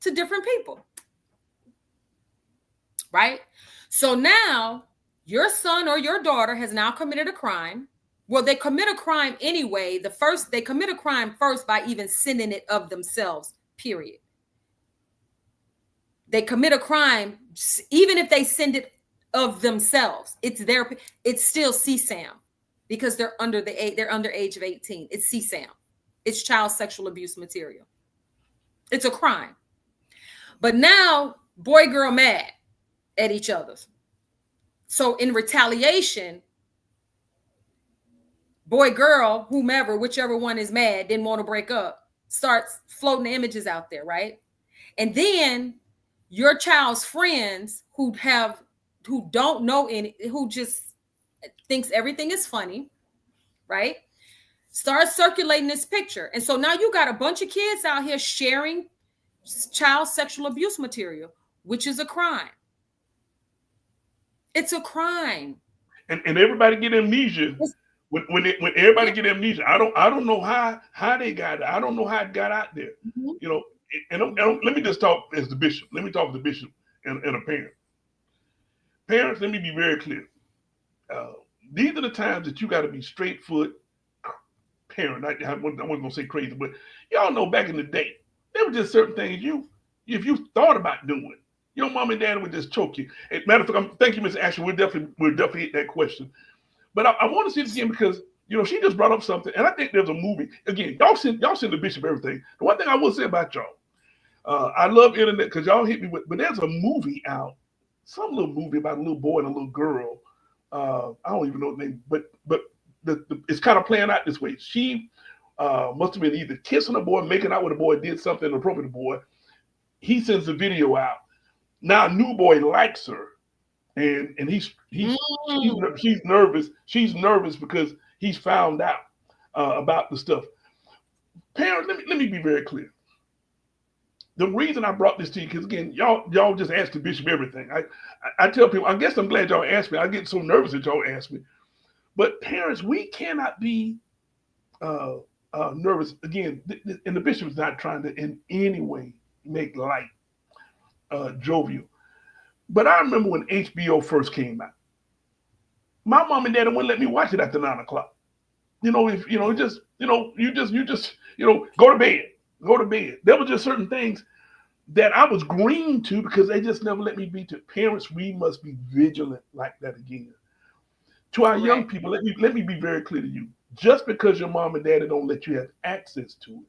to different people. Right? So now your son or your daughter has now committed a crime. Well, they commit a crime anyway. They commit a crime first by even sending it of themselves, period. They commit a crime even if they send it of themselves. It's still CSAM because they're under age of 18. It's CSAM. It's child sexual abuse material. It's a crime. But now boy girl mad at each other. So in retaliation, boy girl, whomever, whichever one is mad, didn't want to break up, starts floating the images out there, right? And then your child's friends who don't know any, who just thinks everything is funny, right? Start circulating this picture. And so now you got a bunch of kids out here sharing child sexual abuse material, which is a crime. It's a crime. And everybody get amnesia. When everybody get amnesia, I don't know how they got it. I don't know how it got out there. Mm-hmm. You know, and let me just talk as the bishop. Let me talk as the bishop and a parent. Parents, let me be very clear. These are the times that you got to be straight foot parent. I wasn't gonna say crazy, but y'all know back in the day, there were just certain things if you thought about doing, your mom and dad would just choke you. As matter of fact, thank you, Mr. Ashley. We'll definitely hit that question. But I want to see this again because she just brought up something, and I think there's a movie. Again, y'all send the bishop everything. The one thing I will say about y'all, I love internet because y'all hit me with. But there's a movie out, some little movie about a little boy and a little girl. I don't even know the name, but it's kind of playing out this way. She must have been either kissing a boy, making out with a boy, did something inappropriate to the boy. He sends the video out. Now, a new boy likes her. And she's nervous. She's nervous because he's found out about the stuff. Parents, let me be very clear. The reason I brought this to you, because again, y'all just ask the bishop everything. I tell people, I guess I'm glad y'all asked me. I get so nervous that y'all ask me. But parents, we cannot be nervous. Again, and the bishop is not trying to in any way make light jovial. But I remember when HBO first came out. My mom and dad wouldn't let me watch it after 9 o'clock. If you just go to bed. Go to bed. There were just certain things that I was green to because they just never let me be to. Parents, we must be vigilant like that again. To our young people, let me be very clear to you. Just because your mom and daddy don't let you have access to it,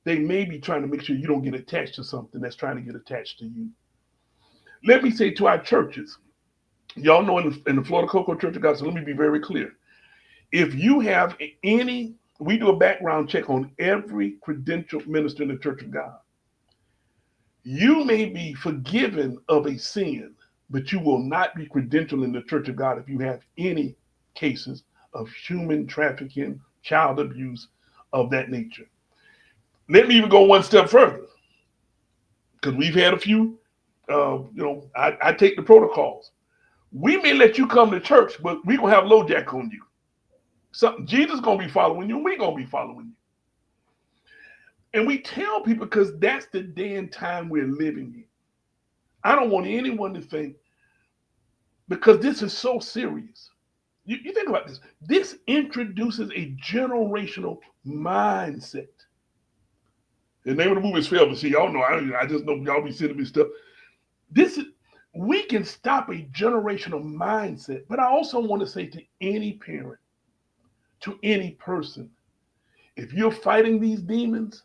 they may be trying to make sure you don't get attached to something that's trying to get attached to you. Let me say to our churches, y'all know in the Florida Cocoa Church of God, so let me be very clear. If you have we do a background check on every credentialed minister in the Church of God. You may be forgiven of a sin, but you will not be credentialed in the Church of God if you have any cases of human trafficking, child abuse of that nature. Let me even go one step further, because we've had a few. I take the protocols. We may let you come to church, but we gonna have LoJack on you. Something Jesus gonna be following you, and we gonna be following you. And we tell people because that's the day and time we're living in. I don't want anyone to think, because this is so serious. You think about this. This introduces a generational mindset. The name of the movie is Fail. But see, y'all know, I just know y'all be sending me stuff. This is, we can stop a generational mindset. But I also want to say to any parent, to any person, if you're fighting these demons,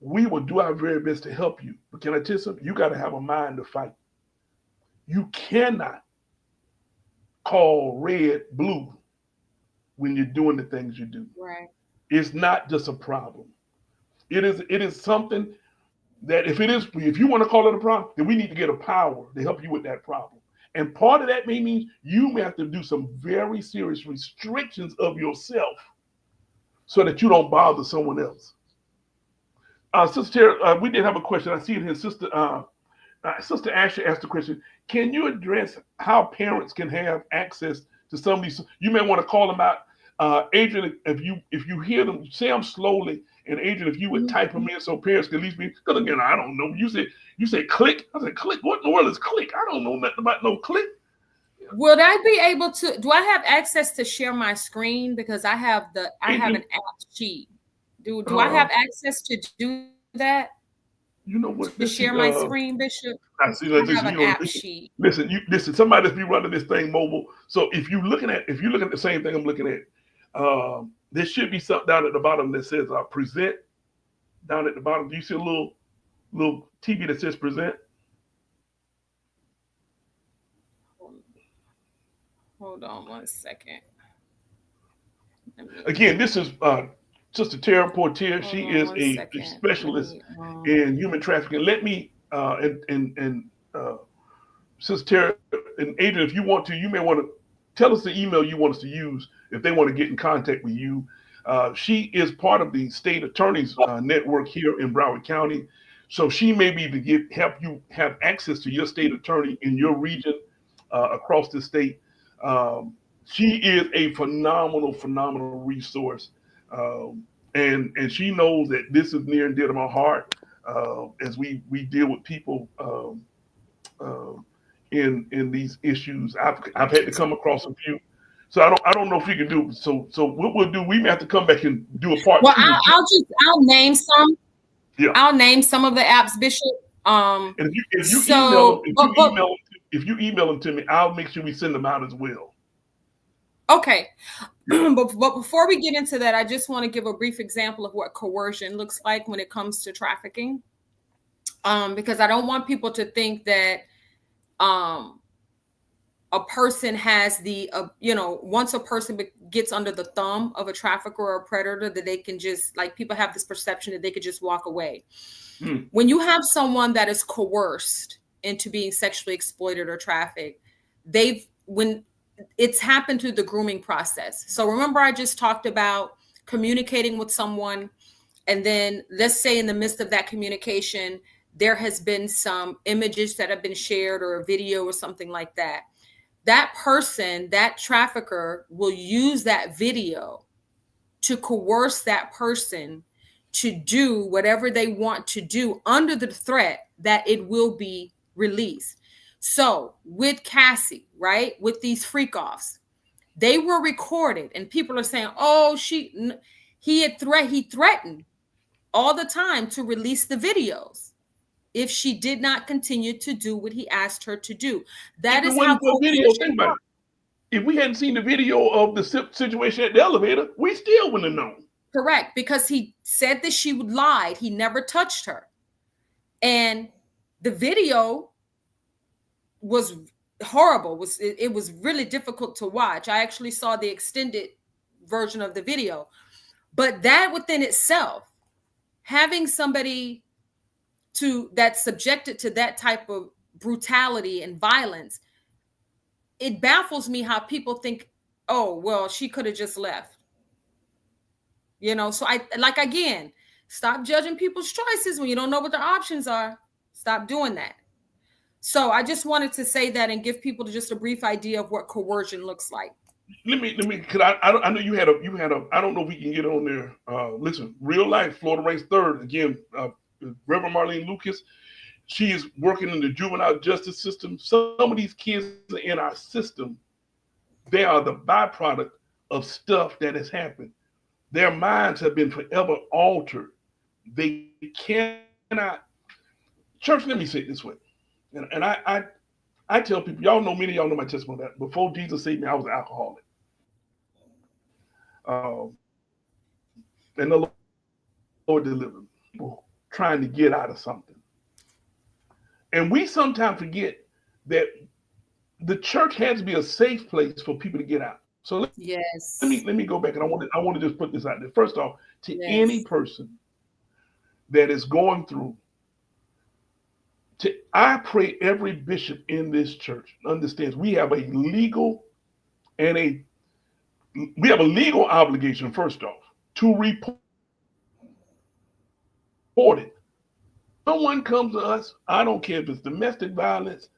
we will do our very best to help you. But can I tell you something? You got to have a mind to fight. You cannot call red blue when you're doing the things you do. Right. It's not just a problem. It is something that if you want to call it a problem, then we need to get a power to help you with that problem. And part of that may mean you may have to do some very serious restrictions of yourself so that you don't bother someone else. Sister Tara, we did have a question. I see it here. Sister Ashley asked the question: can you address how parents can have access to some of these? You may want to call them out, Adrian. If you hear them, say them slowly. And Adrian, if you would type them in so parents can at least be. Because again, I don't know. You said click. I said click. What in the world is click? I don't know nothing about no click. Would I be able to? Do I have access to share my screen? Because I have an app sheet. Do I have access to do that? You know what? To share my screen, Bishop. I see. I have an app sheet. Listen. Somebody's be running this thing mobile. So if you're looking at the same thing I'm looking at, there should be something down at the bottom that says present. Down at the bottom, do you see a little TV that says present? Hold on 1 second. Again, this is Sister Tara Portier. She is a specialist in human trafficking. Let me Sister Tara and Adrian, if you want to, you may want to tell us the email you want us to use if they want to get in contact with you. She is part of the state attorneys network here in Broward County, so she may be able to help you have access to your state attorney in your region across the state. She is a phenomenal resource, and she knows that this is near and dear to my heart as we deal with people in these issues. I've had to come across a few. So I don't know if we can do so. So what we'll do, we may have to come back and do a part two. I'll name some. Yeah. I'll name some of the apps, Bishop. And if you email them to me, I'll make sure we send them out as well. Okay. But before we get into that, I just want to give a brief example of what coercion looks like when it comes to trafficking. Because I don't want people to think that a person has once a person gets under the thumb of a trafficker or a predator, that they can just, like, people have this perception that they could just walk away. When you have someone that is coerced into being sexually exploited or trafficked, when it's happened through the grooming process. So remember, I just talked about communicating with someone, and then let's say in the midst of that communication, there has been some images that have been shared or a video or something like that. That person, that trafficker, will use that video to coerce that person to do whatever they want to do under the threat that it will be released. So with Cassie, right, with these freak offs, they were recorded, and people are saying, oh, he threatened all the time to release the videos if she did not continue to do what he asked her to do. That is how video. Think about it. If we hadn't seen the video of the situation at the elevator, we still wouldn't have known. Correct, because he said that she lied. He never touched her. And the video was horrible. It was really difficult to watch. I actually saw the extended version of the video. But that within itself, having somebody that's subjected to that type of brutality and violence, it baffles me how people think oh, well, she could have just left. So I like, again, stop judging people's choices when you don't know what their options are. Stop doing that. So I just wanted to say that and give people just a brief idea of what coercion looks like. Cause I know you had a, I don't know if we can get on there. Listen, real life, Florida ranks third. Again, Reverend Marlene Lucas, she is working in the juvenile justice system. Some of these kids are in our system. They are the byproduct of stuff that has happened. Their minds have been forever altered. They cannot. Church, let me say it this way. And I tell people, y'all know, many of y'all know my testimony that before Jesus saved me, I was an alcoholic. And the Lord delivered me. People trying to get out of something. And we sometimes forget that the church has to be a safe place for people to get out. So let me go Yes. back, and I want to just put this out there. First off, to any Yes. person that is going through, I pray every bishop in this church understands and a we have a legal obligation, first off, to report it. Someone comes to us, I don't care if it's domestic violence,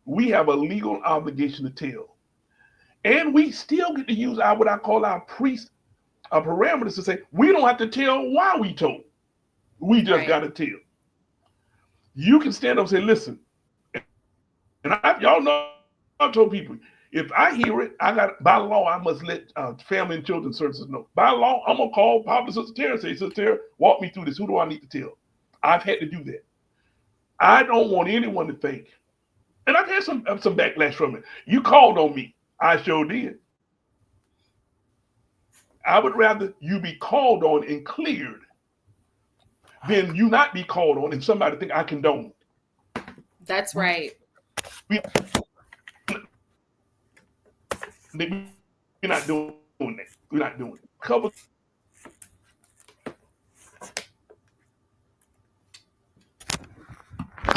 we have a legal obligation to tell. And we still get to use our what I call our parameters to say we don't have to tell why we told. We just Right. got to tell. You can stand up and say, listen, and y'all know I told people, if I hear it, I got by law I must let family and children services know. By law, I'm gonna call Papa Sister Tara and say, Sister Tara, walk me through this. Who do I need to tell? I've had to do that. I don't want anyone to think, and I've had some backlash from it. You called on me. I sure did. I would rather you be called on and cleared than you not be called on and somebody think I condone. That's right. We're not doing that. We're not doing it. Cover.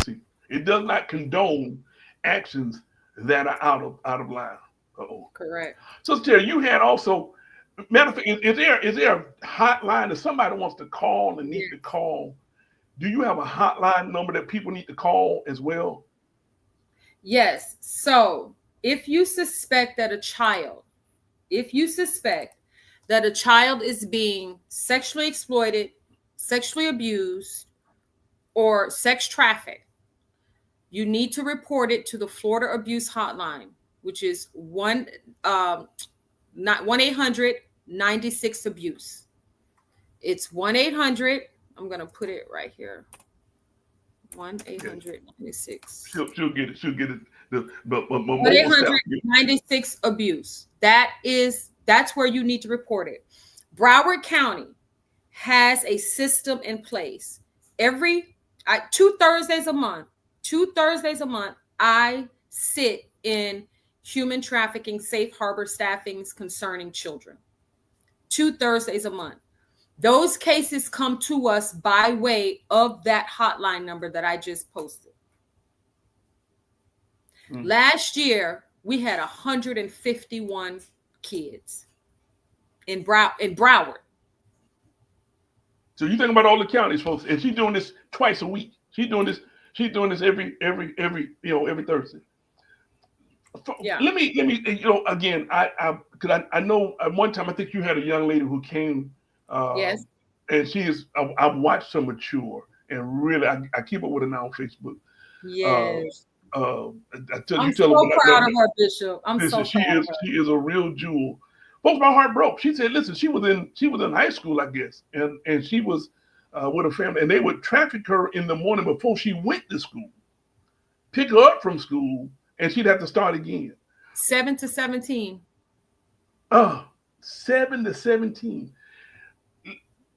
See, it does not condone actions that are out of line. Uh-oh. Correct. So Terry, you had also. Matter of fact, is there a hotline that somebody wants to call and need to Yes. call? Do you have a hotline number that people need to call as well? Yes. So if you suspect that a child, if you suspect that a child is being sexually exploited, sexually abused, or sex trafficked, you need to report it to the Florida Abuse Hotline, which is not 1-800-96 abuse. It's 1-800. I'm gonna put it right here. One eight Yeah, hundred ninety six. she'll get it. She'll get it. But One eight mobile hundred staff. ninety six abuse. That's where you need to report it. Broward County has a system in place. Every 2 Thursdays a month, 2 Thursdays a month, I sit in human trafficking safe harbor staffings concerning children. 2 Thursdays a month. Those cases come to us by way of that hotline number that I just posted. Mm. Last year, we had 151 kids in Broward. So you think about all the counties, folks, and she's doing this twice a week. She's doing this. She's doing this every Thursday. Yeah. Let me again. Because I know at one time I think you had a young lady who came, Yes. and she is. I've watched her mature, and really I keep up with her now on Facebook. Uh, Yes. uh, I'm you tell her so when proud of her, Bishop. I'm listen, so she proud of is her. she is a real jewel. Folks, my heart broke. She said, "Listen, she was in high school, I guess, and she was with her family, and they would traffic her in the morning before she went to school, pick her up from school, and she'd have to start again. 7 to 17. 7 to 17.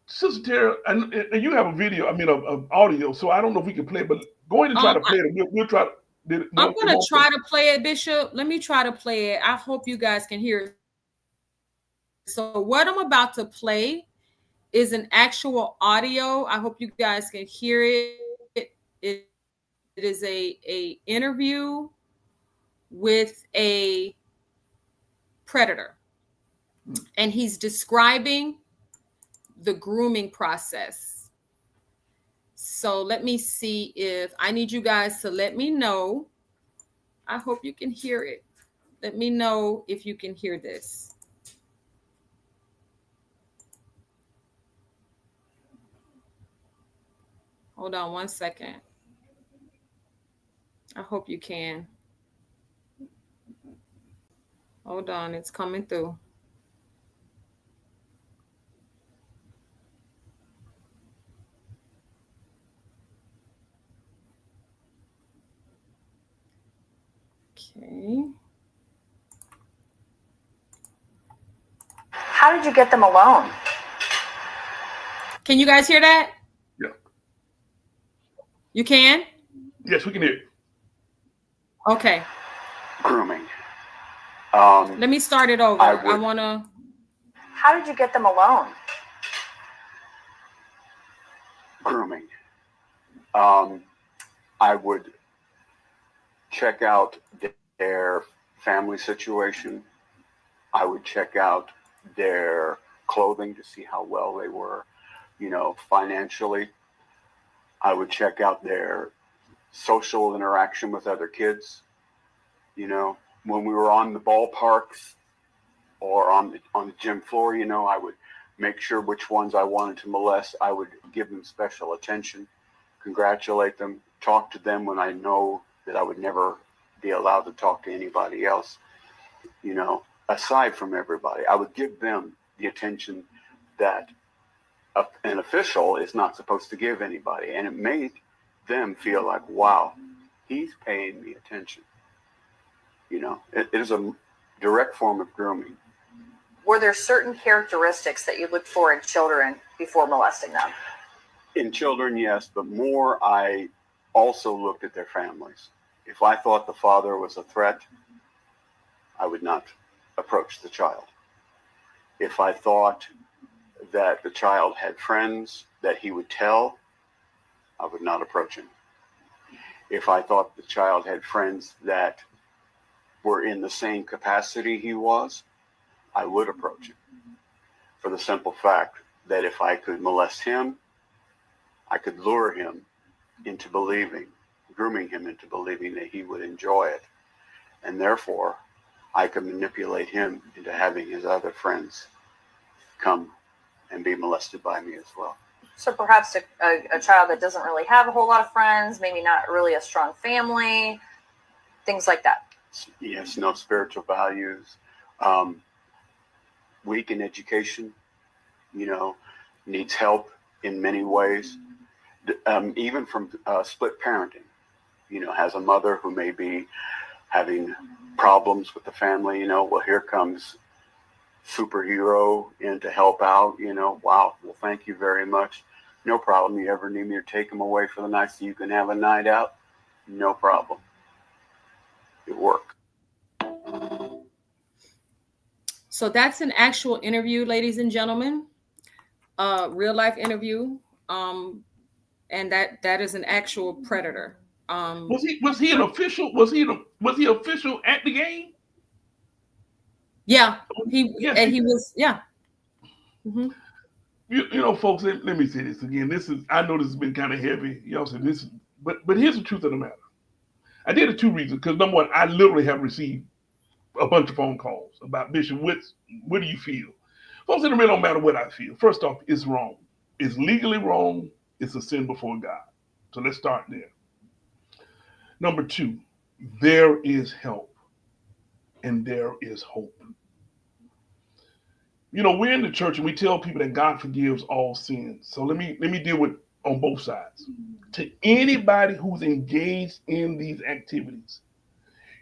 Sister Tara, and you have a video, I mean, of audio, so I don't know if we can play it, but go ahead and try Um, to play it. We'll try to. Did it, I'm no, it gonna won't play. try to play it, Bishop. Let me try to play it. I hope you guys can hear it. So what I'm about to play is an actual audio. I hope you guys can hear it. It is a interview with a predator. and he's describing the grooming process. So let me see if I need you guys to let me know. I hope you can hear it. Let me know if you can hear this. Hold on one second. I hope you can. Hold on, it's coming through. Okay. How did you get them alone? Can you guys hear that? Yeah. You can? Yes, we can hear. Okay. Grooming. Let me start it over. I want to. How did you get them alone? Grooming. I would check out their family situation. I would check out their clothing to see how well they were, financially. I would check out their social interaction with other kids. When we were on the ballparks or on the gym floor, I would make sure which ones I wanted to molest. I would give them special attention, congratulate them, talk to them when I know that I would never be allowed to talk to anybody else. Aside from everybody, I would give them the attention that an official is not supposed to give anybody. And it made them feel like, wow, he's paying me attention. It is a direct form of grooming. Were there certain characteristics that you looked for in children before molesting them? In children, yes, but more I also looked at their families. If I thought the father was a threat, I would not approach the child. If I thought that the child had friends that he would tell, I would not approach him. If I thought the child had friends that were in the same capacity he was, I would approach him. For the simple fact that if I could molest him, I could lure him into believing, grooming him into believing that he would enjoy it. And therefore, I could manipulate him into having his other friends come and be molested by me as well. So perhaps a child that doesn't really have a whole lot of friends, maybe not really a strong family, things like that. Yes, no spiritual values, weak in education, needs help in many ways, even from split parenting, has a mother who may be having problems with the family, well, here comes superhero in to help out, wow, well, thank you very much. No problem. You ever need me to take them away for the night so you can have a night out? No problem. It worked. So that's an actual interview, ladies and gentlemen, real life interview, and that is an actual predator. Was he an official? Was he official at the game? Yeah, Yes, he was. Yeah. Mm-hmm. Folks. Let me say this again. I know this has been kind of heavy. So but here's the truth of the matter. I did it 2 reasons. Because number one, I literally have received a bunch of phone calls about Bishop. What do you feel? Folks, it really don't matter what I feel. First off, it's wrong. It's legally wrong. It's a sin before God. So let's start there. Number 2, there is help and there is hope. We're in the church and we tell people that God forgives all sins. So let me deal with on both sides. To anybody who's engaged in these activities,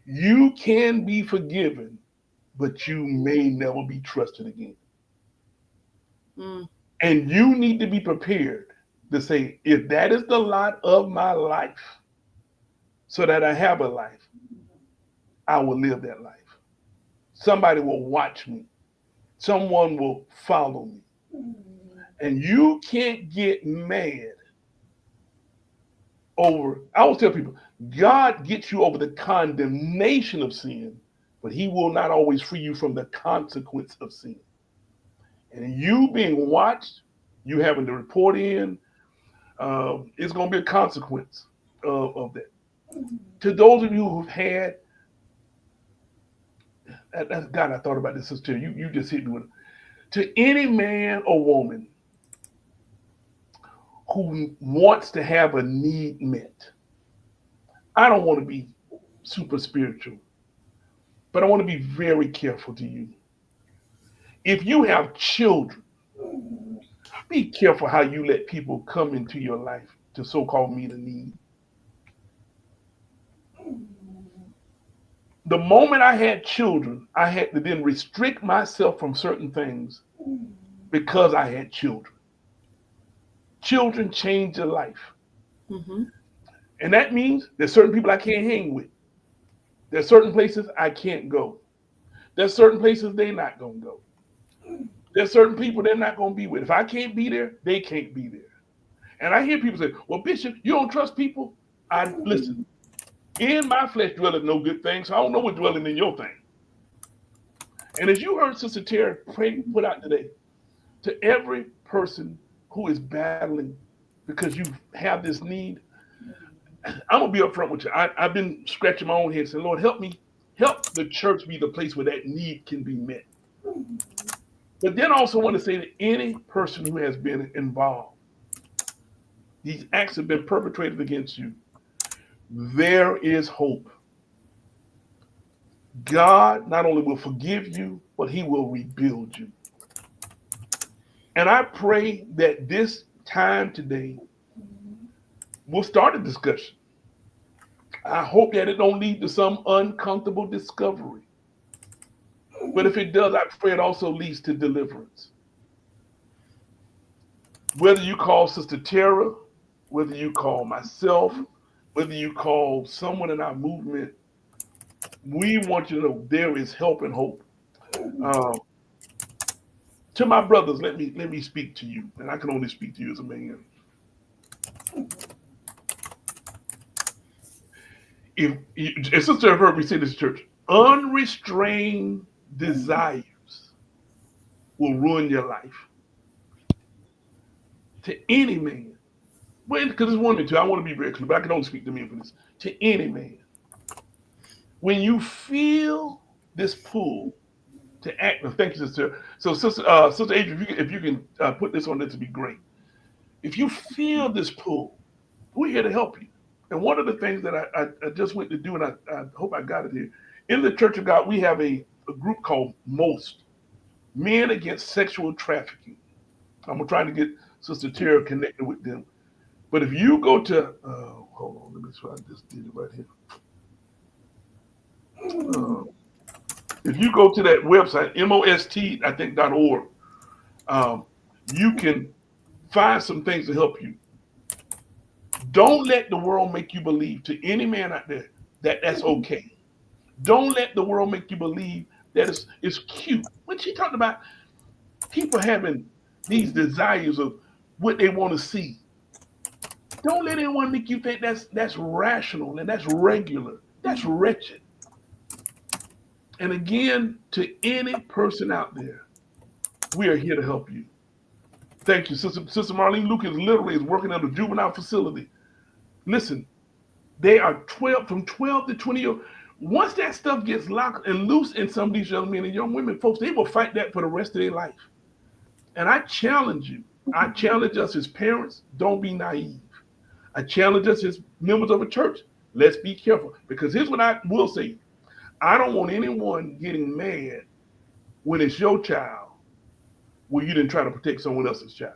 you can be forgiven, but you may never be trusted again. And you need to be prepared to say, if that is the lot of my life, so that I have a life, I will live that life. Somebody will watch me. Someone will follow me. And you can't get mad over, I always tell people, God gets you over the condemnation of sin, but he will not always free you from the consequence of sin. and you being watched, you having to report in, it's going to be a consequence of that. To those of you who've had, God, I thought about this, sister. You just hit me with it. To any man or woman who wants to have a need met, I don't want to be super spiritual, but I want to be very careful to you. If you have children, be careful how you let people come into your life to so-called meet a need. The moment I had children, I had to then restrict myself from certain things because I had children. Children change your life. Mm-hmm. And that means there's certain people I can't hang with. There's certain places I can't go. There's certain places they're not going to go. There's certain people they're not going to be with. If I can't be there, they can't be there. And I hear people say, well, Bishop, you don't trust people? I listen, in my flesh dwelleth no good thing, so I don't know what's dwelling in your thing. And as you heard Sister Tara put out today, to every person who is battling because you have this need, I'm going to be upfront with you. I've been scratching my own head saying, Lord, help me. Help the church be the place where that need can be met. But then I also want to say that any person who has been involved, these acts have been perpetrated against you, there is hope. God not only will forgive you, but he will rebuild you. And I pray that this time today will start a discussion. I hope that it don't lead to some uncomfortable discovery. But if it does, I pray it also leads to deliverance. Whether you call Sister Tara, whether you call myself, whether you call someone in our movement, we want you to know there is help and hope. Um, to my brothers, let me speak to you, and I can only speak to you as a man. If Sister have heard me say this, church, unrestrained desires will ruin your life. To any man, well, because it's women too. I want to be very clear, but I can only speak to men for this. To any man, when you feel this pull to act, thank you, sister. So, Sister Adrian, if you can put this on, this would be great. If you feel this pull, we're here to help you. And one of the things that I just went to do, and I hope I got it here, in the Church of God, we have a group called MOST, Men Against Sexual Trafficking. I'm trying to get Sister Tara connected with them. But if you go to, hold on, let me try. I just did it right here. If you go to that website, most, I think, .org, you can find some things to help you. Don't let the world make you believe, to any man out there, that that's okay. Don't let the world make you believe that it's cute. When she talked about people having these desires of what they want to see, don't let anyone make you think that's rational and that's regular. That's wretched. And again, to any person out there, we are here to help you. Thank you. Sister Marlene Lucas literally is working at a juvenile facility. Listen, they are from 12 to 20 years. Once that stuff gets locked and loose in some of these young men and young women, folks, they will fight that for the rest of their life. And I challenge you. I challenge us as parents, don't be naive. I challenge us as members of a church, let's be careful. Because here's what I will say. I don't want anyone getting mad when it's your child where you didn't try to protect someone else's child.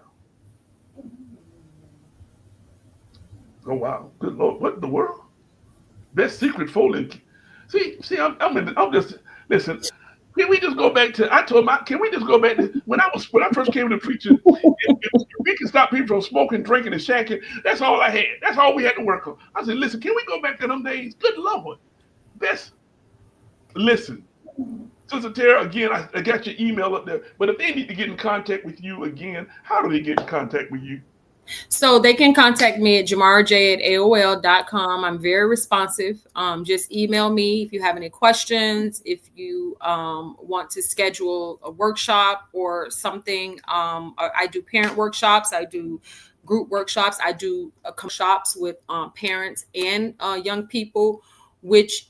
Oh, wow. Good Lord. What in the world? Best secret folding. See, I'm just, listen, can we just go back to, I told my, can we just go back to, when I first came to preaching, if we can stop people from smoking, drinking, and shacking, that's all I had. That's all we had to work on. I said, listen, can we go back to them days? Good Lord. Best, listen. Sister Tara, again, I got your email up there. But if they need to get in contact with you again, how do they get in contact with you? So they can contact me at jamarj@aol.com. I'm very responsive. Just email me if you have any questions, if you want to schedule a workshop or something. I do parent workshops. I do group workshops. I do shops with parents and young people, which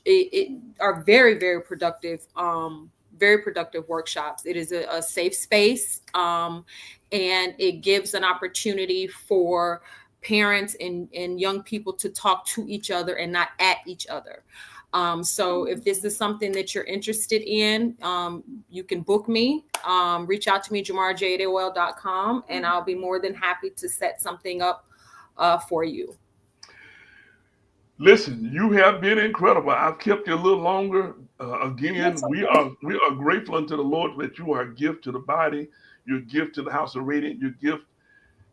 are very, very productive. Very productive workshops. It is a safe space. And it gives an opportunity for parents and young people to talk to each other and not at each other. So if this is something that you're interested in, you can book me, reach out to me, jamarj@aol.com, and I'll be more than happy to set something up for you. Listen, you have been incredible. I've kept you a little longer. Again, we are grateful unto the Lord that you are a gift to the body, you're a gift to the house of Radiant, your gift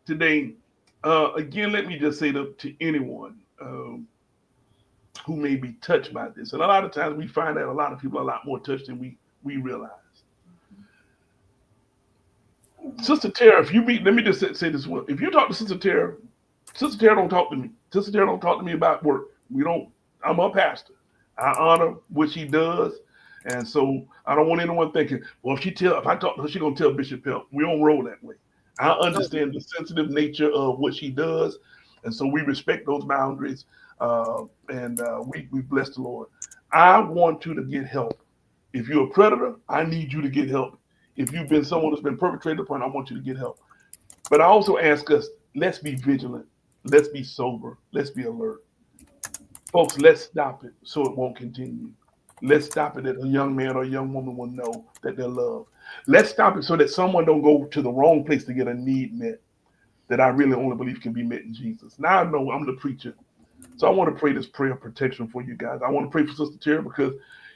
today. Again, let me just say to anyone who may be touched by this, and a lot of times we find that a lot of people are a lot more touched than we realize. Sister Tara, if you meet, let me just say this one. If you talk to Sister Tara don't talk to me. Sister Tara don't talk to me about work. We don't. I'm a pastor. I honor what she does, and so I don't want anyone thinking, well, if I talk to her, she's gonna tell Bishop Pelt. We don't roll that way. I understand the sensitive nature of what she does, and so we respect those boundaries, we bless the Lord. I want you to get help. If you're a predator, I need you to get help. If you've been someone that's been perpetrated upon, I want you to get help. But I also ask us, let's be vigilant. Let's be sober. Let's be alert. Folks, let's stop it so it won't continue. Let's stop it that a young man or a young woman will know that they're loved. Let's stop it so that someone don't go to the wrong place to get a need met that I really only believe can be met in Jesus. Now I know I'm the preacher. So I want to pray this prayer of protection for you guys. I want to pray for Sister Tara because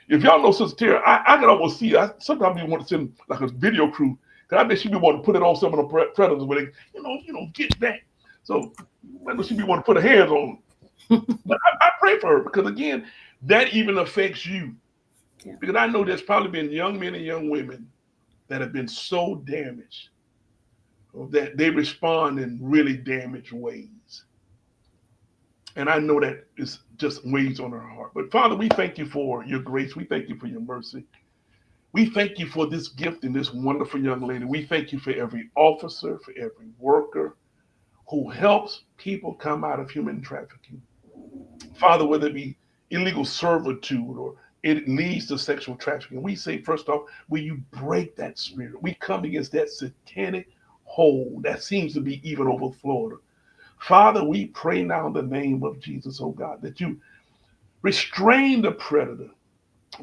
if y'all know Sister Tara, I can almost see. Sometimes we want to send like a video crew because I bet she be wanting to put it on some of the predators where they, get back. So I know she be wanting to put her hands on them. But I pray for her because again, that even affects you. Yeah. Because I know there's probably been young men and young women that have been so damaged that they respond in really damaged ways. And I know that it's just weighs on her heart. But Father, we thank you for your grace. We thank you for your mercy. We thank you for this gift and this wonderful young lady. We thank you for every officer, for every worker who helps people come out of human trafficking. Father, whether it be illegal servitude or it leads to sexual trafficking, we say, first off, will you break that spirit? We come against that satanic hold that seems to be even over Florida. Father, we pray now in the name of Jesus, oh God, that you restrain the predator,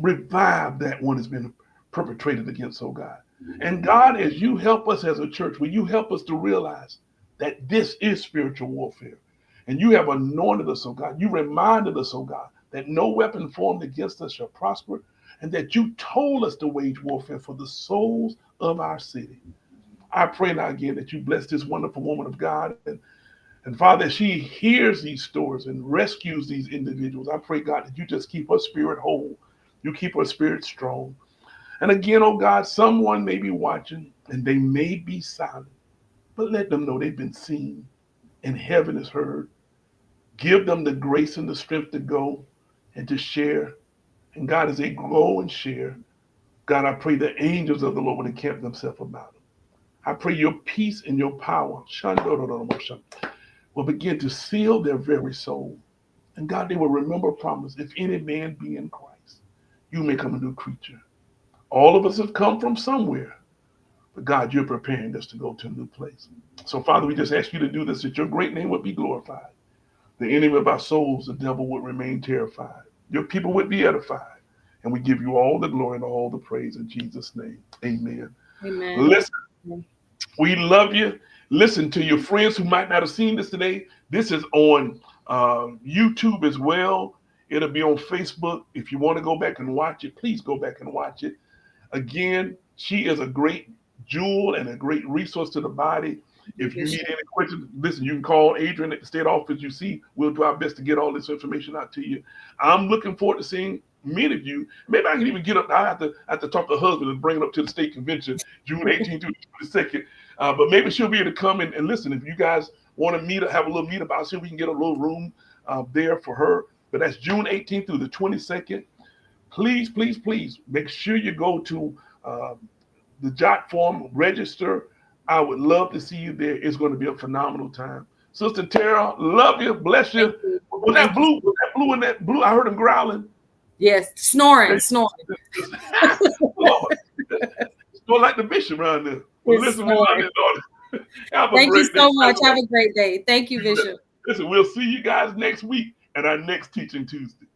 revive that one has been perpetrated against, oh God. And God, as you help us as a church, will you help us to realize that this is spiritual warfare? And you have anointed us, oh God. You reminded us, oh God, that no weapon formed against us shall prosper, and that you told us to wage warfare for the souls of our city. I pray now again that you bless this wonderful woman of God. And Father, as she hears these stories and rescues these individuals, I pray, God, that you just keep her spirit whole. You keep her spirit strong. And again, oh God, someone may be watching and they may be silent, but let them know they've been seen and heaven is heard. Give them the grace and the strength to go and to share. And God, as they go and share, God, I pray the angels of the Lord will encamp themselves about them. I pray your peace and your power will begin to seal their very soul. And God, they will remember a promise. If any man be in Christ, you make him a new creature. All of us have come from somewhere. But God, you're preparing us to go to a new place. So, Father, we just ask you to do this, that your great name would be glorified. The enemy of our souls, the devil, would remain terrified. Your people would be edified. And we give you all the glory and all the praise in Jesus' name. Amen. Amen. Listen, we love you. Listen to your friends who might not have seen this today. This is on YouTube as well. It'll be on Facebook. If you want to go back and watch it, please go back and watch it. Again, she is a great jewel and a great resource to the body. If you need any questions, listen, you can call Adrian at the state office. You see, we'll do our best to get all this information out to you. I'm looking forward to seeing many of you. Maybe I can even get up. I have to talk to her husband and bring it up to the state convention, June 18th through the 22nd. But maybe she'll be able to come and listen. If you guys want to meet, have a little meet about, see if we can get a little room there for her. But that's June 18th through the 22nd. Please, please, please make sure you go to the Jot Forum, register. I would love to see you there. It's going to be a phenomenal time. Sister Tara, love you, bless you. Was that blue in that blue? I heard him growling. Yes, snoring. Snore like the bishop around there. Well, listen, we love you, daughter. Thank you so much. Have a great day. Thank you, Bishop. Listen, we'll see you guys next week at our next Teaching Tuesday.